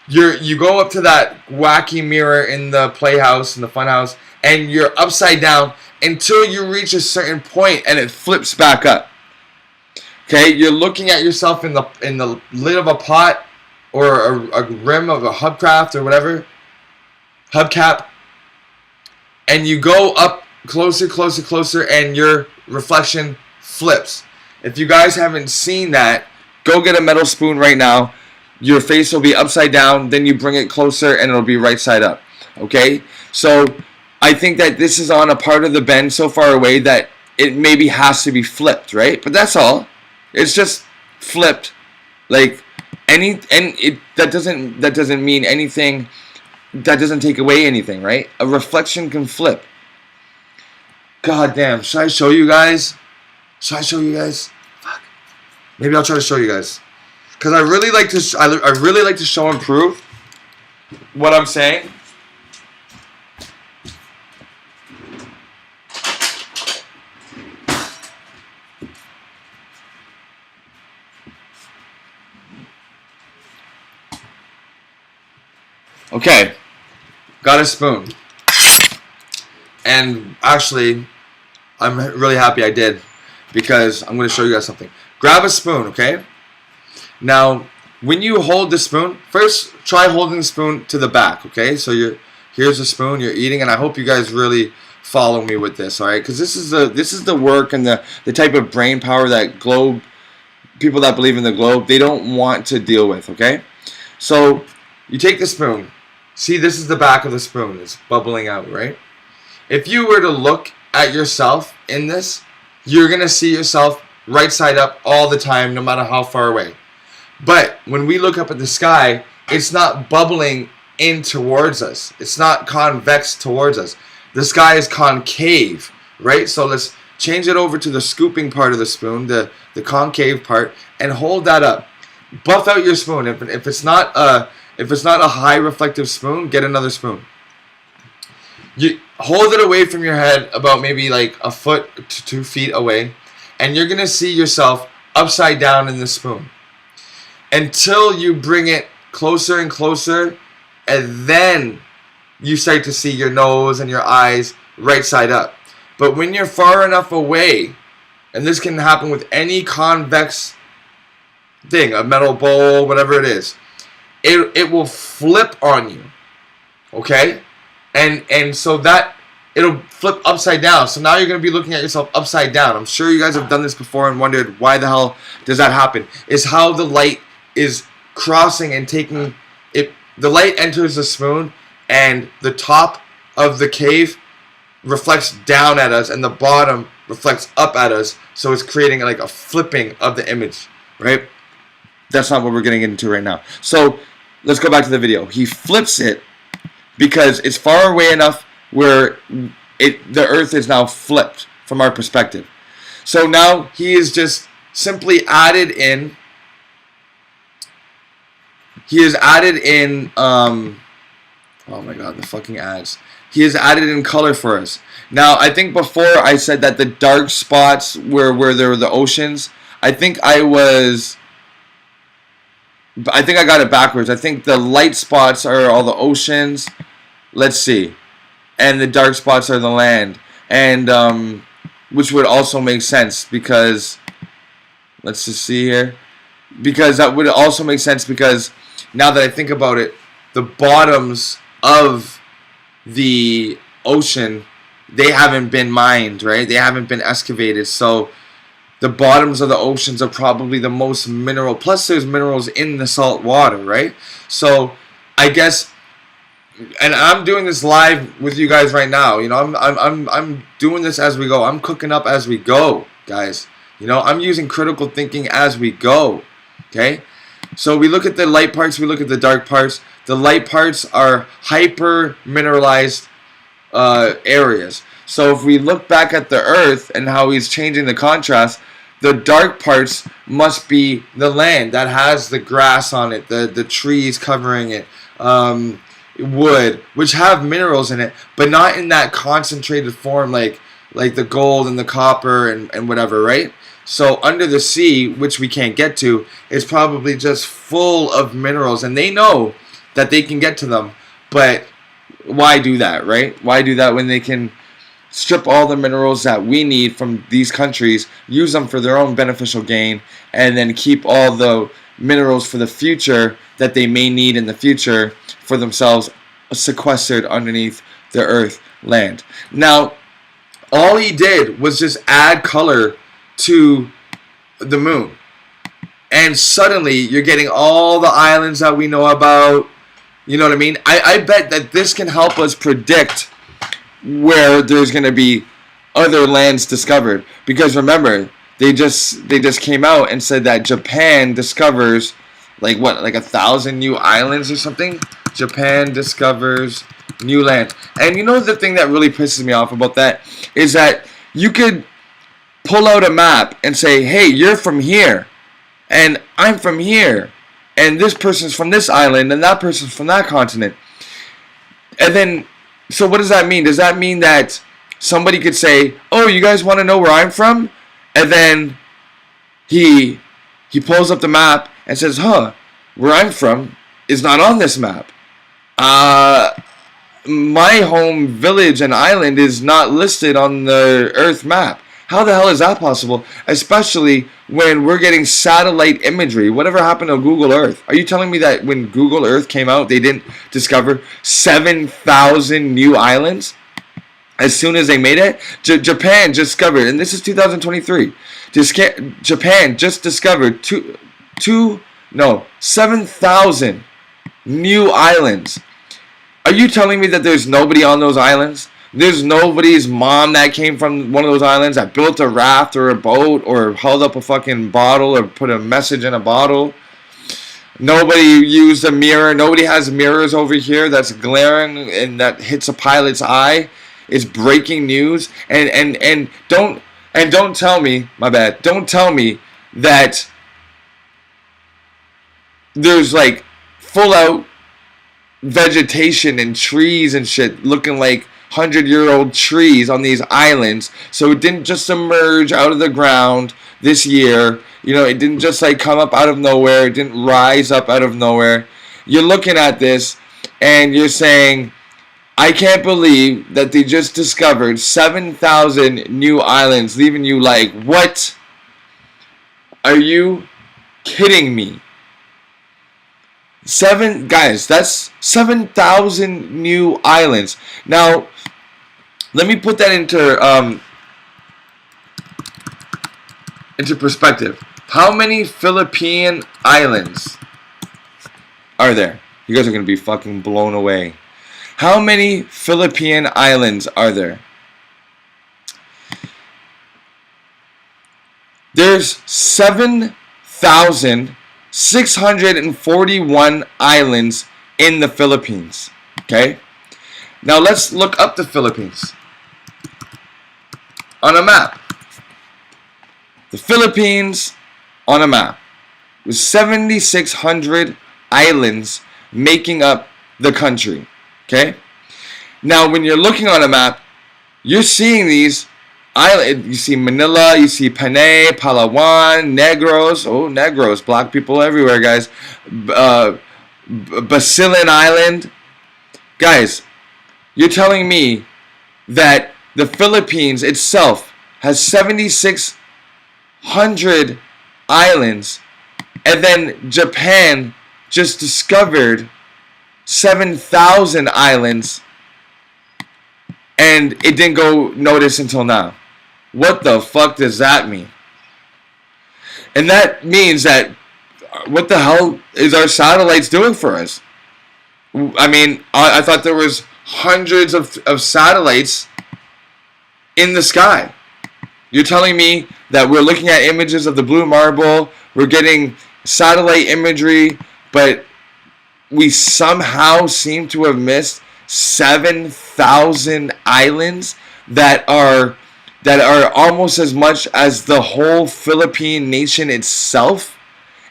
You go up to that wacky mirror in the playhouse, in the fun house, and you're upside down until you reach a certain point and it flips back up. Okay, you're looking at yourself in the lid of a pot or a rim of a hubcraft or whatever, hubcap, and you go up closer, closer, closer, and your reflection flips. If you guys haven't seen that, go get a metal spoon right now. Your face will be upside down, then you bring it closer and it'll be right side up. Okay, so I think that this is on a part of the bend so far away that it maybe has to be flipped, right? But that's all. It's just flipped, like that doesn't mean anything. That doesn't take away anything, right? A reflection can flip. God damn! Should I show you guys? Should I show you guys? Fuck. Maybe I'll try to show you guys, because I really like to. I really like to show and prove what I'm saying. Okay, got a spoon, and actually, I'm really happy I did, because I'm going to show you guys something. Grab a spoon, okay? Now, when you hold the spoon, first try holding the spoon to the back, okay? So here's the spoon, you're eating, and I hope you guys really follow me with this, all right? Because this is the work and the type of brain power that people that believe in the globe, they don't want to deal with, okay? So you take the spoon. See, this is the back of the spoon. It's bubbling out, right? If you were to look at yourself in this, you're going to see yourself right side up all the time, no matter how far away. But when we look up at the sky, it's not bubbling in towards us. It's not convex towards us. The sky is concave, right? So let's change it over to the scooping part of the spoon, the concave part, and hold that up. Buff out your spoon. If it's not a high reflective spoon, get another spoon. You hold it away from your head about maybe like a foot to 2 feet away, and you're gonna see yourself upside down in the spoon until you bring it closer and closer, and then you start to see your nose and your eyes right side up. But when you're far enough away, and this can happen with any convex thing, a metal bowl, whatever it is, it will flip on you, okay? And so that it'll flip upside down. So now you're going to be looking at yourself upside down. I'm sure you guys have done this before and wondered why the hell does that happen. It's how the light is crossing and taking it. The light enters the spoon, and the top of the cave reflects down at us, and the bottom reflects up at us. So it's creating like a flipping of the image, right? That's not what we're getting into right now. So let's go back to the video. He flips it because it's far away enough where the earth is now flipped from our perspective. So now he is just simply added in he has added in oh my god, the fucking ads. He has added in color for us. Now, I think before I said that the dark spots were where there were the oceans. I think I got it backwards. I think the light spots are all the oceans. Let's see. And the dark spots are the land. And which would also make sense because let's just see here. Because that would also make sense because now that I think about it, the bottoms of the ocean, they haven't been mined, right? They haven't been excavated. So the bottoms of the oceans are probably the most mineral. Plus there's minerals in the salt water, right? So I guess, and I'm doing this live with you guys right now. You know, I'm doing this as we go. I'm cooking up as we go, guys. You know, I'm using critical thinking as we go. Okay? So we look at the light parts, we look at the dark parts. The light parts are hyper mineralized areas. So if we look back at the earth and how he's changing the contrast, the dark parts must be the land that has the grass on it, the trees covering it, wood, which have minerals in it, but not in that concentrated form like the gold and the copper and whatever, right? So under the sea, which we can't get to, is probably just full of minerals, and they know that they can get to them, but why do that, right? Why do that when they can strip all the minerals that we need from these countries, use them for their own beneficial gain, and then keep all the minerals for the future that they may need in the future for themselves sequestered underneath the earth land. Now, all he did was just add color to the moon. And suddenly you're getting all the islands that we know about. You know what I mean? I bet that this can help us predict where there's going to be other lands discovered. Because remember, they just came out and said that Japan discovers like 1,000 new islands or something. Japan discovers new land. And you know the thing that really pisses me off about that is that you could pull out a map and say, hey, you're from here, and I'm from here, and this person's from this island, and that person's from that continent. And then, so what does that mean? Does that mean that somebody could say, oh, you guys want to know where I'm from? And then he pulls up the map and says, huh, where I'm from is not on this map. My home village and island is not listed on the Earth map. How the hell is that possible? Especially when we're getting satellite imagery. Whatever happened to Google Earth? Are you telling me that when Google Earth came out, they didn't discover 7,000 new islands as soon as they made it? Japan just discovered, and this is 2023. Japan just discovered 7,000 new islands. Are you telling me that there's nobody on those islands? There's nobody's mom that came from one of those islands that built a raft or a boat or held up a fucking bottle or put a message in a bottle. Nobody used a mirror. Nobody has mirrors over here that's glaring and that hits a pilot's eye. It's breaking news. And don't tell me, my bad. Don't tell me that there's like full out vegetation and trees and shit looking like 100-year-old trees on these islands. So it didn't just emerge out of the ground this year. You know, it didn't just like come up out of nowhere. It didn't rise up out of nowhere. You're looking at this and you're saying, I can't believe that they just discovered 7,000 new islands, leaving you like, what? Are you kidding me? Guys, that's 7,000 new islands. Now, let me put that into perspective. How many Philippine islands are there? You guys are going to be fucking blown away. How many Philippine islands are there? There's 7,641 islands in the Philippines. Okay? Now let's look up the Philippines on a map. The Philippines on a map with 7,600 islands making up the country. Okay? Now, when you're looking on a map, you're seeing these islands. You see Manila, you see Panay, Palawan, Negros. Oh, Negros. Black people everywhere, guys. Basilan Island. Guys, you're telling me that the Philippines itself has 7,600 islands, and then Japan just discovered 7,000 islands, and it didn't go notice until now. What the fuck does that mean? And that means that what the hell is our satellites doing for us? I mean, I thought there was hundreds of satellites in the sky. You're telling me that we're looking at images of the blue marble, we're getting satellite imagery, but we somehow seem to have missed 7,000 islands that are almost as much as the whole Philippine nation itself,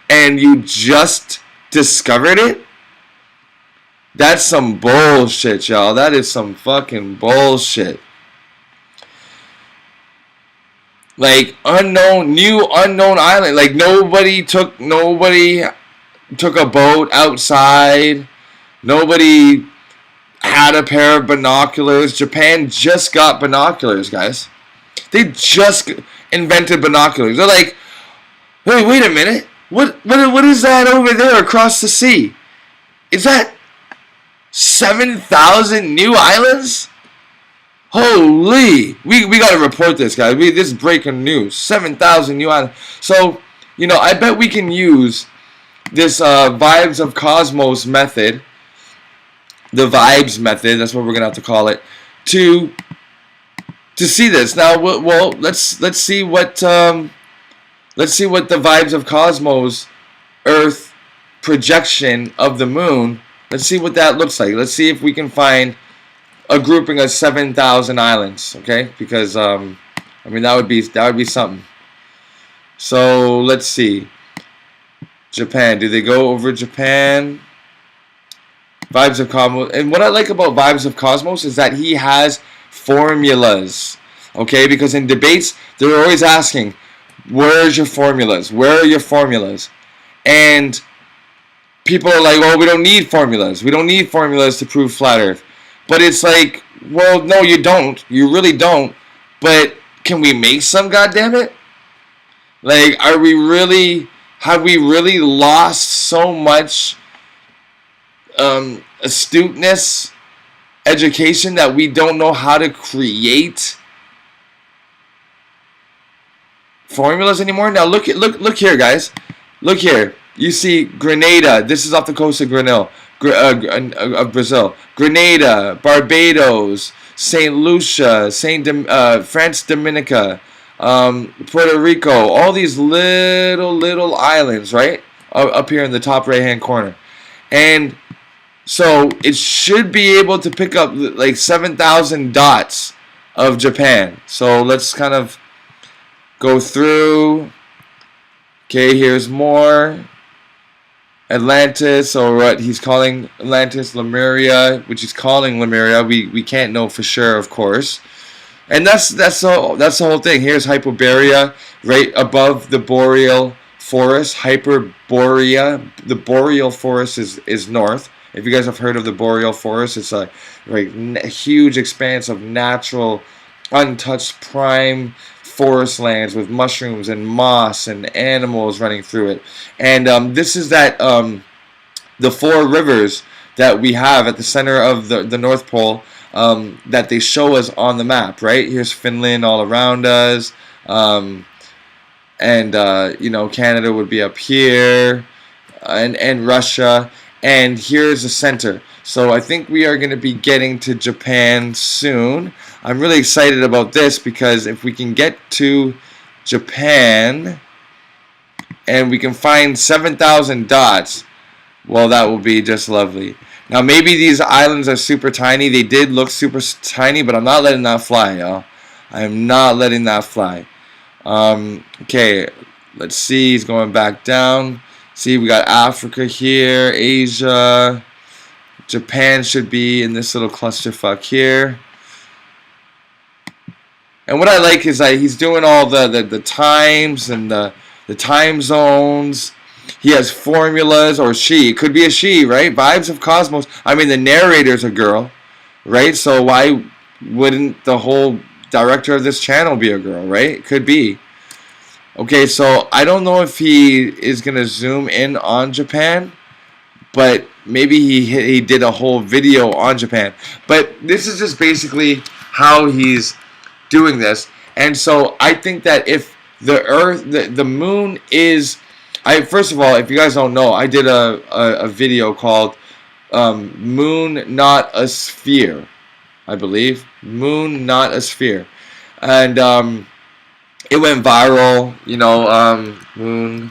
and you just discovered it? That's some bullshit, y'all. That is some fucking bullshit. Like, new unknown island. Like, nobody took a boat outside. Nobody had a pair of binoculars. Japan just got binoculars, guys. They just invented binoculars. They're like, wait a minute. What is that over there across the sea? Is that 7,000 new islands? Holy! We gotta report this, guys. This is breaking news. 7,000 new islands. So, I bet we can use this Vibes of Cosmos method, the Vibes method, that's what we're gonna have to call it, to see this. Now, well, let's see what the Vibes of Cosmos Earth projection of the moon. Let's see what that looks like. Let's see if we can find a grouping of 7,000 islands, okay? Because I mean that would be something. So let's see. Japan. Do they go over Japan? Vibes of Cosmos. And what I like about Vibes of Cosmos is that he has formulas, okay? Because in debates they're always asking, "Where's your formulas? Where are your formulas?" And people are like, "Well, we don't need formulas. We don't need formulas to prove flat Earth." But it's like, well, no, you don't. You really don't. But can we make some, goddammit? Like, have we really lost so much astuteness, education, that we don't know how to create formulas anymore? Now look here, guys. Look here. You see Grenada. This is off the coast of Brazil. Grenada, Barbados, St. Lucia, France Dominica, Puerto Rico. All these little islands, right? Up here in the top right-hand corner. And so it should be able to pick up like 7,000 dots of Japan. So let's kind of go through. Okay, here's more. Atlantis, or what he's calling Atlantis, Lemuria, which he's calling Lemuria. We can't know for sure, of course. And that's the whole thing. Here's Hyperborea, right above the boreal forest. Hyperborea. The boreal forest is north. If you guys have heard of the boreal forest, it's a huge expanse of natural, untouched, prime forest lands with mushrooms and moss and animals running through it. And this is the four rivers that we have at the center of the North Pole, that they show us on the map, right? Here's Finland all around us, and Canada would be up here, and Russia, and here's the center. So I think we are going to be getting to Japan soon. I'm really excited about this, because if we can get to Japan and we can find 7,000 dots, well, that will be just lovely. Now, maybe these islands are super tiny. They did look super tiny, but I'm not letting that fly, y'all. I am not letting that fly. Okay, let's see. He's going back down. See, we got Africa here, Asia, Japan should be in this little clusterfuck here. And what I like is that he's doing all the times and the time zones. He has formulas, or she. It could be a she, right? Vibes of Cosmos. I mean, the narrator's a girl, right? So why wouldn't the whole director of this channel be a girl, right? It could be. Okay, so I don't know if he is going to zoom in on Japan, but maybe he did a whole video on Japan. But this is just basically how he's doing this. And so I think that if the Earth, the moon is... first of all, if you guys don't know, I did a video called Moon Not a Sphere, I believe. Moon Not a Sphere. And it went viral, you know, Moon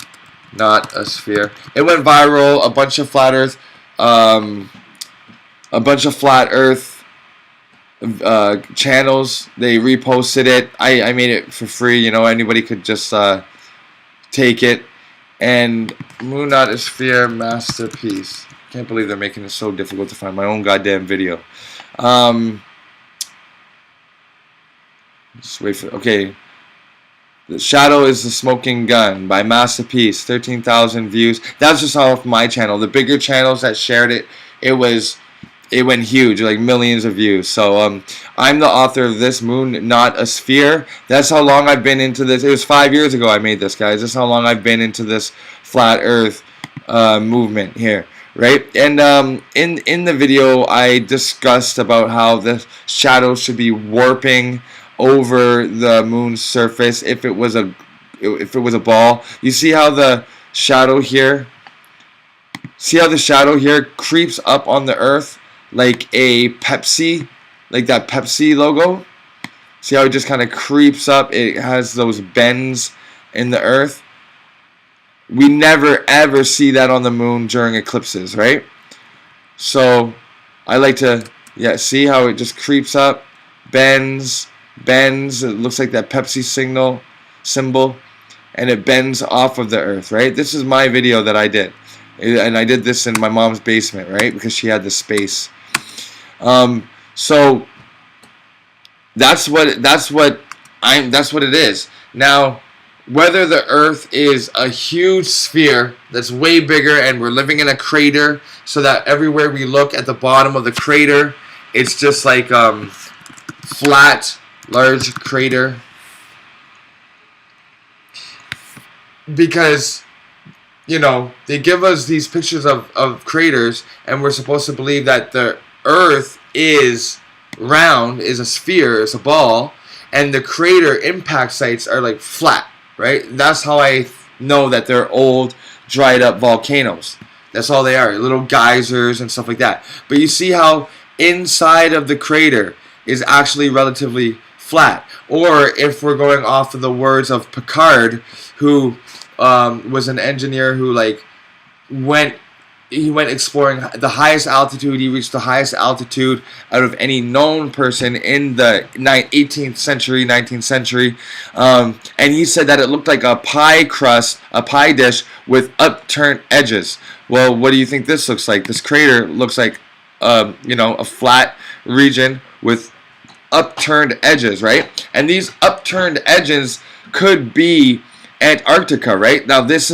Not a Sphere. It went viral, a bunch of flat Earth, channels, they reposted it. I made it for free, you know, anybody could just take it. And Moon Not a Sphere masterpiece. Can't believe they're making it so difficult to find my own goddamn video. Just wait for... Okay. The Shadow is the Smoking Gun by Masterpiece. 13,000 views. That's just off my channel. The bigger channels that shared it, it went huge, like millions of views. So I'm the author of this, Moon Not a Sphere. That's how long I've been into this. It was 5 years ago I made this, guys. That's how long I've been into this flat Earth movement here, right? And in the video I discussed about how the shadow should be warping over the moon's surface if it was a ball. You see how the shadow here? See how the shadow here creeps up on the Earth like a Pepsi, like that Pepsi logo? See how it just kind of creeps up? It has those bends in the Earth. We never ever see that on the moon during eclipses, right? So I like to, yeah, see how it just creeps up, bends. It looks like that Pepsi symbol, and it bends off of the Earth, right? This is my video that I did, and I did this in my mom's basement, right? Because she had the space. So that's what it is. Now, whether the Earth is a huge sphere that's way bigger and we're living in a crater, so that everywhere we look at the bottom of the crater, it's just like flat, large crater. Because, you know, they give us these pictures of craters, and we're supposed to believe that the Earth is round, is a sphere, is a ball, and the crater impact sites are like flat, right? That's how I know that they're old, dried up volcanoes. That's all they are, little geysers and stuff like that. But you see how inside of the crater is actually relatively flat. Or if we're going off of the words of Picard, who was an engineer who went exploring the highest altitude. He reached the highest altitude out of any known person in the 18th century, 19th century. And he said that it looked like a pie crust, a pie dish with upturned edges. Well, what do you think this looks like? This crater looks like, you know, a flat region with upturned edges, right? And these upturned edges could be Antarctica, right? Now this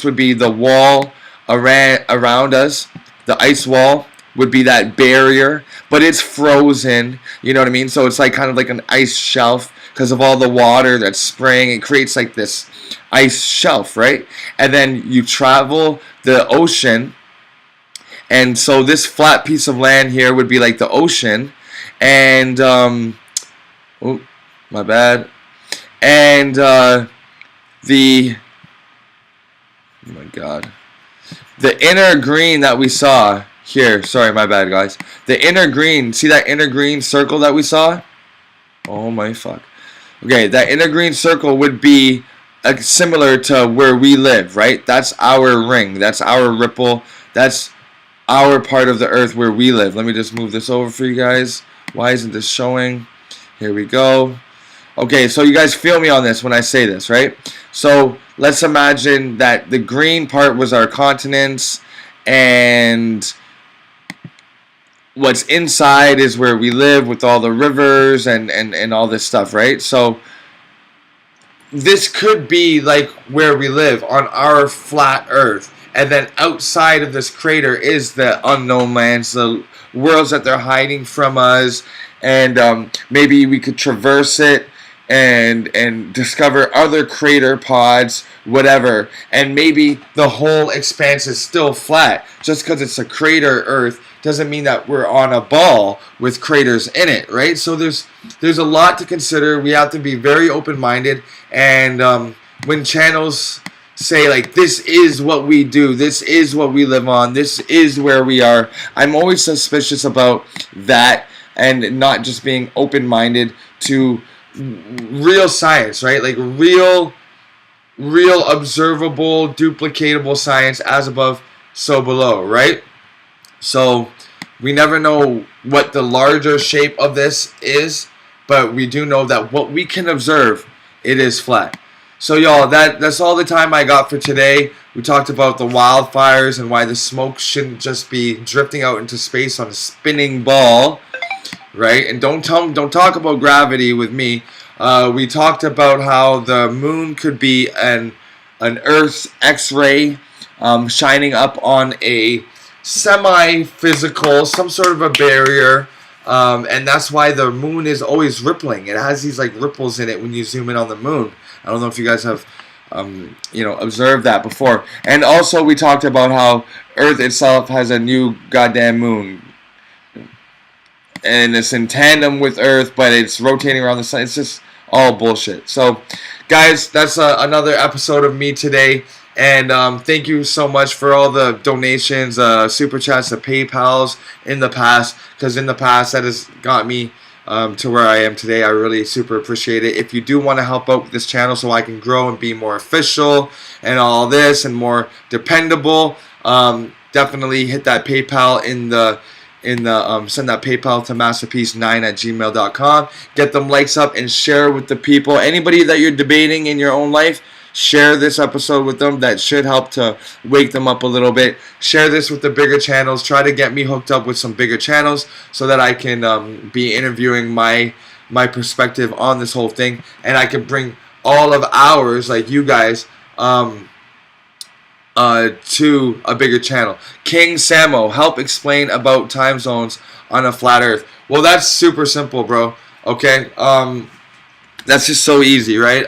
would be the wall around us. The ice wall would be that barrier, but it's frozen, you know what I mean? So it's like kind of like an ice shelf because of all the water that's spraying. It creates like this ice shelf, right? And then you travel the ocean, and so this flat piece of land here would be like the ocean. And oh, my bad. And oh my god, the inner green that we saw here, sorry, my bad, guys. The inner green, see that inner green circle that we saw? Oh my fuck. Okay, that inner green circle would be similar to where we live, right? That's our ring, that's our ripple, that's our part of the Earth where we live. Let me just move this over for you guys. Why isn't this showing? Here we go. Okay, so you guys feel me on this when I say this, right? So let's imagine that the green part was our continents, and what's inside is where we live with all the rivers and all this stuff, right? So this could be like where we live on our flat Earth. And then outside of this crater is the unknown lands, the worlds that they're hiding from us. And maybe we could traverse it and discover other crater pods, whatever. And maybe the whole expanse is still flat. Just because it's a crater Earth doesn't mean that we're on a ball with craters in it, right? So there's a lot to consider. We have to be very open-minded. And when channels say, like, this is what we do, this is what we live on, this is where we are, I'm always suspicious about that, and not just being open-minded to real science, right? Like real observable, duplicatable science, as above, so below, right? So we never know what the larger shape of this is, but we do know that what we can observe, it is flat. So y'all, that's all the time I got for today. We talked about the wildfires and why the smoke shouldn't just be drifting out into space on a spinning ball, right? And don't talk about gravity with me. We talked about how the moon could be an Earth's X-ray shining up on a semi-physical, some sort of a barrier, and that's why the moon is always rippling. It has these like ripples in it when you zoom in on the moon. I don't know if you guys have observed that before. And also we talked about how Earth itself has a new goddamn moon, and it's in tandem with Earth, but it's rotating around the sun. It's just all bullshit. So guys, that's another episode of me today. And thank you so much for all the donations, super chats, the PayPals in the past, because in the past that has got me to where I am today. I really super appreciate it. If you do want to help out with this channel so I can grow and be more official and all this and more dependable, definitely hit that PayPal send that PayPal to masterpiece9@gmail.com. Get them likes up and share with the people. Anybody that you're debating in your own life, share this episode with them. That should help to wake them up a little bit. Share this with the bigger channels. Try to get me hooked up with some bigger channels so that I can be interviewing my perspective on this whole thing, and I can bring all of ours, like you guys, to a bigger channel. King Samo, help explain about time zones on a flat Earth. Well, that's super simple, bro. Okay, that's just so easy, right?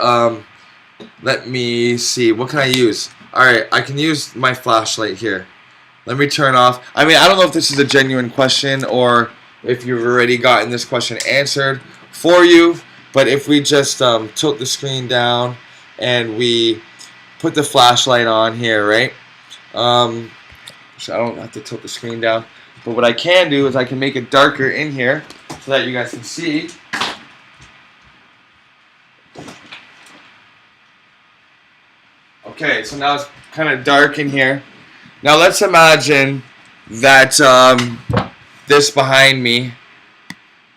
Let me see. What can I use? Alright, I can use my flashlight here. Let me turn off. I mean, I don't know if this is a genuine question or if you've already gotten this question answered for you. But if we just tilt the screen down and we put the flashlight on here, right? So I don't have to tilt the screen down. But what I can do is I can make it darker in here so that you guys can see. Okay, so now it's kind of dark in here. Now let's imagine that this behind me,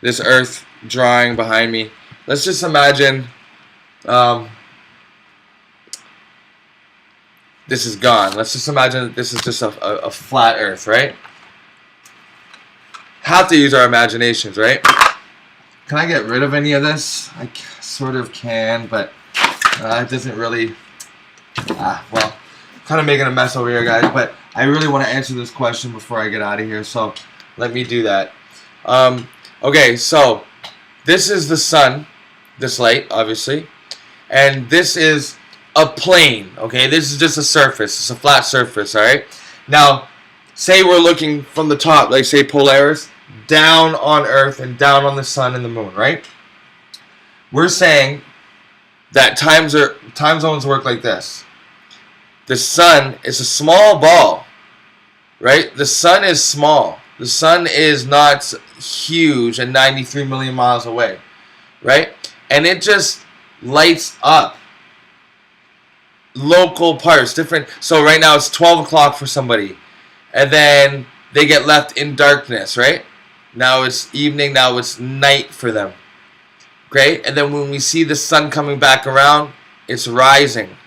this Earth drawing behind me, let's just imagine this is gone. Let's just imagine that this is just a flat Earth, right? Have to use our imaginations, right? Can I get rid of any of this? I sort of can, but it doesn't really... well, kind of making a mess over here, guys, but I really want to answer this question before I get out of here, so let me do that. Okay, so this is the sun, this light, obviously, and this is a plane, okay? This is just a surface. It's a flat surface, all right? Now, say we're looking from the top, like say Polaris, down on Earth and down on the sun and the moon, right? We're saying that time zones work like this. The sun is a small ball, right? The sun is small. The sun is not huge and 93 million miles away, right? And it just lights up local parts, different. So right now it's 12 o'clock for somebody, and then they get left in darkness, right? Now it's evening, now it's night for them. Great. And then when we see the sun coming back around, it's rising.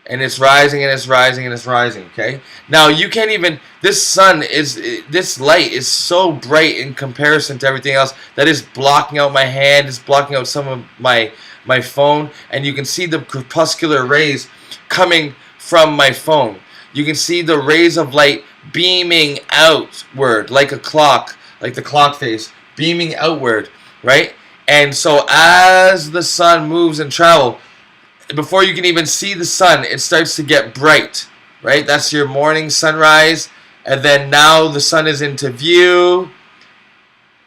and it's rising and it's rising and it's rising. Okay, now you can't even, this light is so bright in comparison to everything else that is blocking out my hand, it's blocking out some of my phone, and you can see the crepuscular rays coming from my phone. You can see the rays of light beaming outward like a clock, like the clock face, beaming outward, right? And so as the sun moves and travels, before you can even see the sun, it starts to get bright, right? That's your morning sunrise, and then now the sun is into view,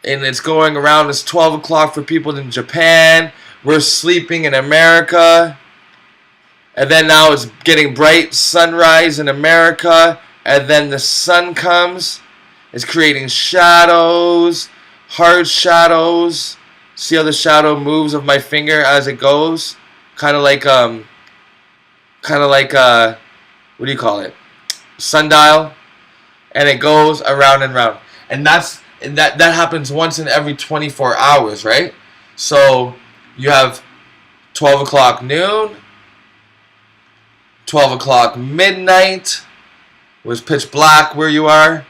and it's going around. It's 12 o'clock for people in Japan. We're sleeping in America, and then now it's getting bright, sunrise in America, and then the sun comes. It's creating shadows, hard shadows. See how the shadow moves of my finger as it goes? Kind of like what do you call it? Sundial, and it goes around and around, and that happens once in every 24 hours, right? So you have 12 o'clock noon, 12 o'clock midnight, where it's pitch black where you are,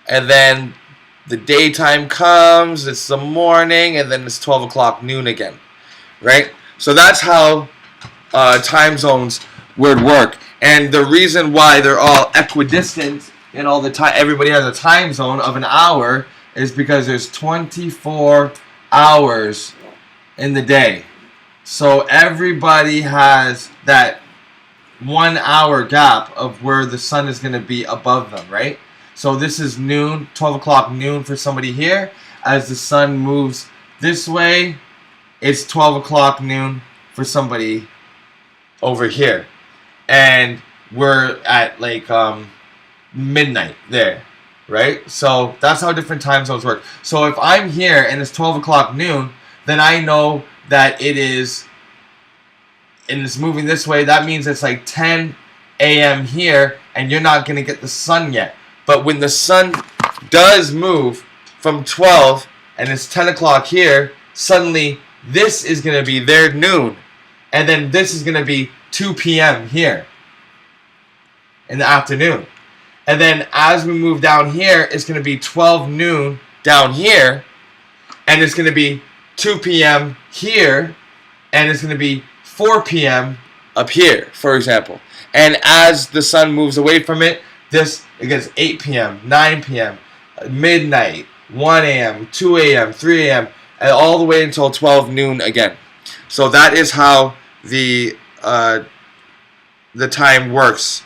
and then the daytime comes, it's the morning, and then it's 12 o'clock noon again, right? So that's how time zones would work. And the reason why they're all equidistant and all the time, everybody has a time zone of an hour, is because there's 24 hours in the day. So everybody has that 1 hour gap of where the sun is going to be above them, right? So this is noon, 12 o'clock noon for somebody here. As the sun moves this way, it's 12 o'clock noon for somebody over here. And we're at like midnight there, right? So that's how different time zones work. So if I'm here and it's 12 o'clock noon, then I know that it is, and it's moving this way. That means it's like 10 a.m. here, and you're not going to get the sun yet. But when the sun does move from 12 and it's 10 o'clock here, suddenly this is going to be their noon. And then this is going to be 2 p.m. here in the afternoon. And then as we move down here, it's going to be 12 noon down here. And it's going to be 2 p.m. here. And it's going to be 4 p.m. up here, for example. And as the sun moves away from it, it gets 8 p.m., 9 p.m., midnight, 1 a.m., 2 a.m., 3 a.m., and all the way until 12 noon again. So that is how the time works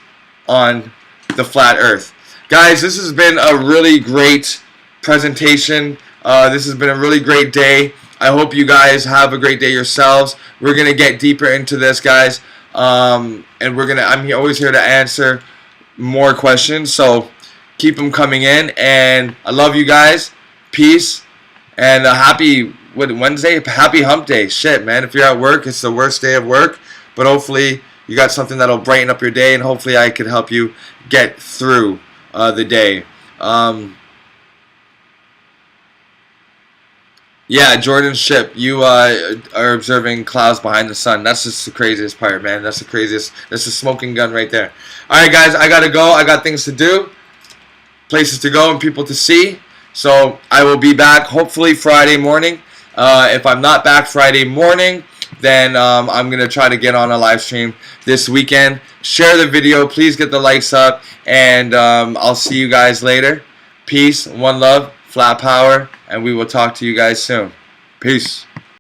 on the flat Earth. Guys, this has been a really great presentation. This has been a really great day. I hope you guys have a great day yourselves. We're gonna get deeper into this, guys, and I'm always here to answer more questions. So keep them coming in, and I love you guys. Peace, and happy Wednesday, happy hump day. Shit, man, if you're at work, it's the worst day of work, but hopefully you got something that'll brighten up your day, and hopefully I can help you get through the day. Yeah, Jordan's ship. You are observing clouds behind the sun. That's just the craziest part, man. That's the craziest. That's the smoking gun right there. All right, guys, I gotta go. I got things to do, places to go, and people to see. So I will be back hopefully Friday morning. If I'm not back Friday morning, then I'm gonna try to get on a live stream this weekend. Share the video, please get the likes up, and I'll see you guys later. Peace, one love, flat power, and we will talk to you guys soon. Peace.